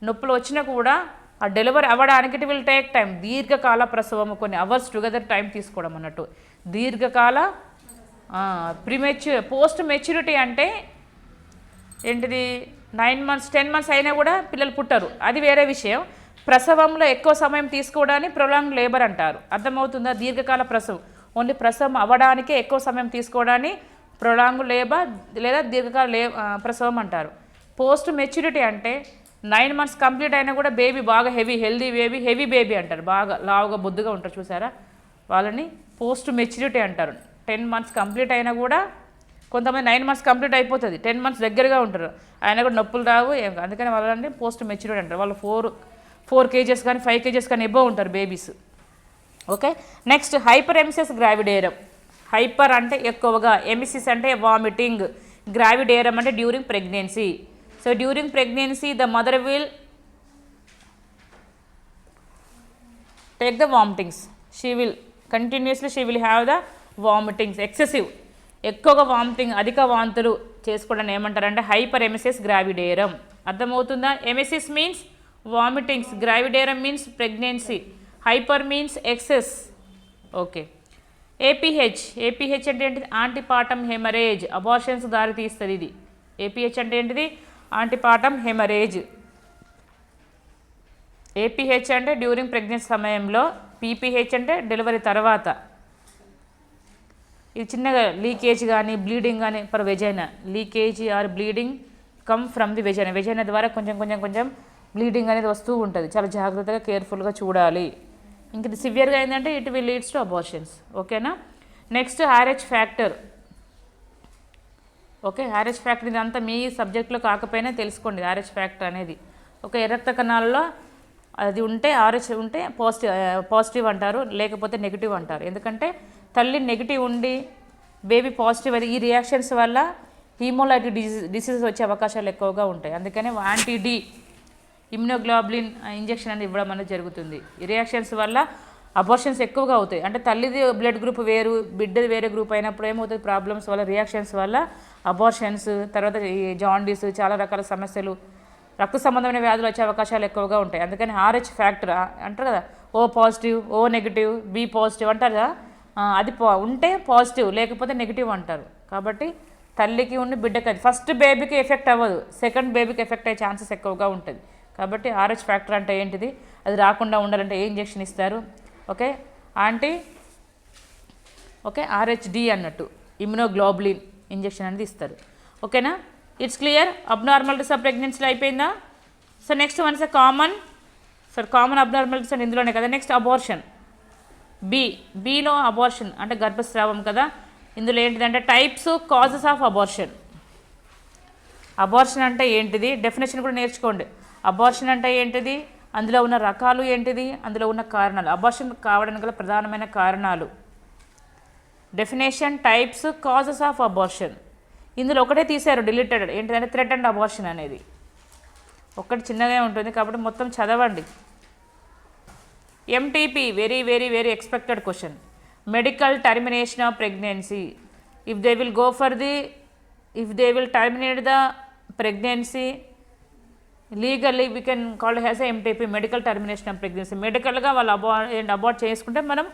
నొప్పులు వచ్చినా కూడా ఆ డెలివరీ అవ్వడానికి ఇట్ విల్ టేక్ టైం. దీర్ఘకాల ప్రసవం కొన్ని అవర్స్ టుగెదర్ టైం తీసుకోవడం అన్నట్టు. దీర్ఘకాల పోస్ట్ మెచ్యూరిటీ అంటే ఏంటిది, 9 months 10 months అయినా కూడా పిల్లలు పుట్టరు, అది వేరే విషయం. ప్రసవంలో ఎక్కువ సమయం తీసుకోవడాన్ని ప్రొలాంగ్ లేబర్ అంటారు. అర్థమవుతుందా? దీర్ఘకాల ప్రసవం ఓన్లీ ప్రసవం అవ్వడానికే ఎక్కువ సమయం తీసుకోవడాన్ని ప్రొలాంగ్ లేబర్ లేదా దీర్ఘకాల ప్రసవం అంటారు. పోస్ట్ మెచ్యూరిటీ అంటే 9 months కంప్లీట్ అయినా కూడా బేబీ బాగా హెవీ బేబీ అంటారు, బాగా లావుగా బొద్దుగా ఉంటారు చూసారా, వాళ్ళని పోస్ట్ మెచ్యూరిటీ అంటారు. 10 months కంప్లీట్ అయినా కూడా, కొంతమంది 9 months కంప్లీట్ అయిపోతుంది, 10 months దగ్గరగా ఉంటారు, అయినా కూడా నొప్పులు రావు, అందుకని వాళ్ళని పోస్ట్ మెచ్యూరిటీ అంటారు. వాళ్ళు 4 kgs కానీ 5 kgs కానీ ఎబో ఉంటారు babies. Okay, next hyper emesis gravidarum. Hyper అంటే ఎక్కువగా, ఎమిసిస్ అంటే వామిటింగ్, గ్రావిడేరం అంటే during pregnancy. So during pregnancy the mother will take the vomitings, she will have the vomitings, excessive, ఎక్కువగా వామిటింగ్, అధిక వాంతులు చేసుకోవడానికి ఏమంటారంటే హైపర్ ఎమిసిస్ గ్రావిడేరం. అర్థమవుతుందా? Emesis means vomitings, gravidarum means pregnancy, hyper means excess. Okay, APH అంటే ఏంటిది? Antepartum haemorrhage, abortions దారి తీస్తుంది ఇది. ఏపీహెచ్ అంటే ఏంటిది? Antepartum haemorrhage. ఏపీహెచ్ అంటే డ్యూరింగ్ ప్రెగ్నెన్సీ సమయంలో, పీపీహెచ్ అంటే డెలివరీ తర్వాత. ఇది చిన్నగా లీకేజ్ కానీ బ్లీడింగ్ కానీ for vagina, leakage or bleeding come from the vagina ద్వారా కొంచెం బ్లీడింగ్ అనేది వస్తూ ఉంటుంది. చాలా జాగ్రత్తగా కేర్ఫుల్గా చూడాలి. ఇంక ఇది సివియర్గా అయిందంటే it will leads to abortions. ఓకేనా? Next RH factor. Okay, RH factor ఇదంతా మీ సబ్జెక్ట్లో కాకపోయినా తెలుసుకోండి. RH ఫ్యాక్టర్ అనేది ఒక ఎర్ర రక్త కణాలలో అది ఉంటే RH ఉంటే పాజిటివ్ అంటారు, లేకపోతే నెగిటివ్ అంటారు. ఎందుకంటే తల్లి నెగిటివ్ ఉండి బేబీ పాజిటివ్ అది ఈ రియాక్షన్స్ వల్ల హీమోలైటిక్ డిసీజెస్ వచ్చే అవకాశాలు ఎక్కువగా ఉంటాయి. అందుకని యాంటీ-డి ఇమ్యునోగ్లోబులిన్ ఇంజెక్షన్ అనేది ఇవ్వడం అనేది జరుగుతుంది. ఈ రియాక్షన్స్ వల్ల అబార్షన్స్ ఎక్కువగా అవుతాయి. అంటే తల్లిది బ్లడ్ గ్రూప్ వేరు, బిడ్డది వేరే గ్రూప్ అయినప్పుడు ఏమవుతుంది, ప్రాబ్లమ్స్ వల్ల రియాక్షన్స్ వల్ల అబార్షన్స్, తర్వాత ఈ జాండీస్, చాలా రకాల సమస్యలు, రక్త సంబంధమైన వ్యాధులు వచ్చే అవకాశాలు ఎక్కువగా ఉంటాయి. అందుకని RH ఫ్యాక్టర్ అంటారు కదా, O positive, O negative, B positive అంటారు కదా, అది ఉంటే పాజిటివ్, లేకపోతే నెగిటివ్ అంటారు. కాబట్టి తల్లికి ఉండి బిడ్డకి అది ఫస్ట్ బేబీకి ఎఫెక్ట్ అవ్వదు, సెకండ్ బేబీకి ఎఫెక్ట్ అయ్యే ఛాన్సెస్ ఎక్కువగా ఉంటుంది. కాబట్టి RH ఫ్యాక్టర్ అంటే ఏంటిది, అది రాకుండా ఉండాలంటే ఏ ఇంజెక్షన్ ఇస్తారు, ఓకే RH-D అన్నట్టు ఇమ్యునోగ్లోబులిన్ ఇంజెక్షన్ అనేది ఇస్తారు. ఓకేనా, ఇట్స్ క్లియర్. అబ్నార్మాలిటీస్ ఆఫ్ ప్రెగ్నెన్సీలో అయిపోయిందా? So next one sir common abnormalities అంటే ఇందులోనే కదా. నెక్స్ట్ అబార్షన్, బీలో అబార్షన్ అంటే గర్భస్రావం కదా. ఇందులో ఏంటిదంటే types, causes of abortion. Abortion అంటే ఏంటిది, డెఫినేషన్ కూడా నేర్చుకోండి. అబార్షన్ అంటే ఏంటిది, అందులో ఉన్న రకాలు ఏంటిది, అందులో ఉన్న కారణాలు, అబార్షన్ కావడానికి గల ప్రధానమైన కారణాలు. Definition, types, causes of abortion. ఇందులో ఒకటే తీశారు డిలీటెడ్, ఏంటిదంటే థ్రెటన్డ్ అబార్షన్ అనేది ఒకటి చిన్నగా ఉంటుంది కాబట్టి మొత్తం చదవండి. MTP very very very expected question. Medical termination of pregnancy. If they will terminate the pregnancy legally we can call has MTP, medical termination of pregnancy. మెడికల్గా వాళ్ళు అబార్ట్ చేసుకుంటే మనం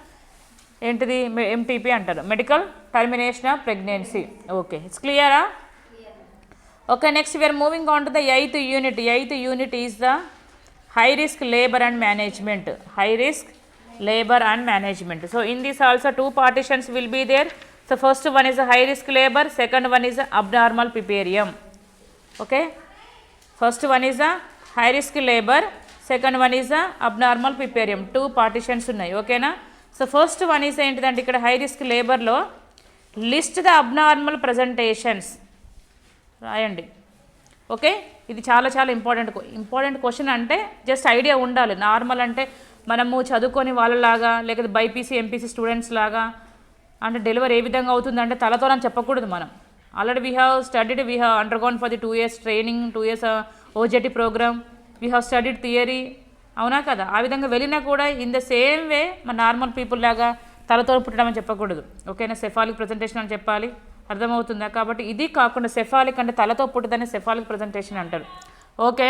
ఏంటిది MTP అంటారు, medical termination of pregnancy. Okay, it's క్లియరా? Okay, next we are moving on to the 8th unit. 8th unit is the high risk labour and management. High risk labor and management. So in this also two partitions will be there. So first one is a high risk labor, second one is a abnormal piparium. Okay, first one is a high risk labor, second one is a abnormal piparium. Two partitions ఉన్నాయి. ఓకేనా. So first one is ఏంటిదంటే ఇక్కడ high risk లేబర్లో list the abnormal presentations రాయండి. Okay, ఇది చాలా చాలా important question. అంటే జస్ట్ ఐడియా ఉండాలి. నార్మల్ అంటే మనము చదువుకొని వాళ్ళలాగా లేకపోతే బైపీసీ ఎంపీసీ స్టూడెంట్స్ లాగా అంటే డెలివరీ ఏ విధంగా అవుతుందంటే తలతో అని చెప్పకూడదు. మనం already we have undergone for the 2 years training, 2 years OJT programme, we have studied theory, అవునా కదా. ఆ విధంగా వెళ్ళినా కూడా ఇన్ ద సేమ్ వే మన నార్మల్ పీపుల్ లాగా తలతో పుట్టడం అని చెప్పకూడదు. ఓకేనా, సెఫాలిక్ ప్రజెంటేషన్ అని చెప్పాలి. అర్థమవుతుందా? కాబట్టి ఇది కాకుండా సెఫాలిక్ అంటే తలతో పుట్టదని సెఫాలిక్ ప్రజెంటేషన్ అంటారు. ఓకే.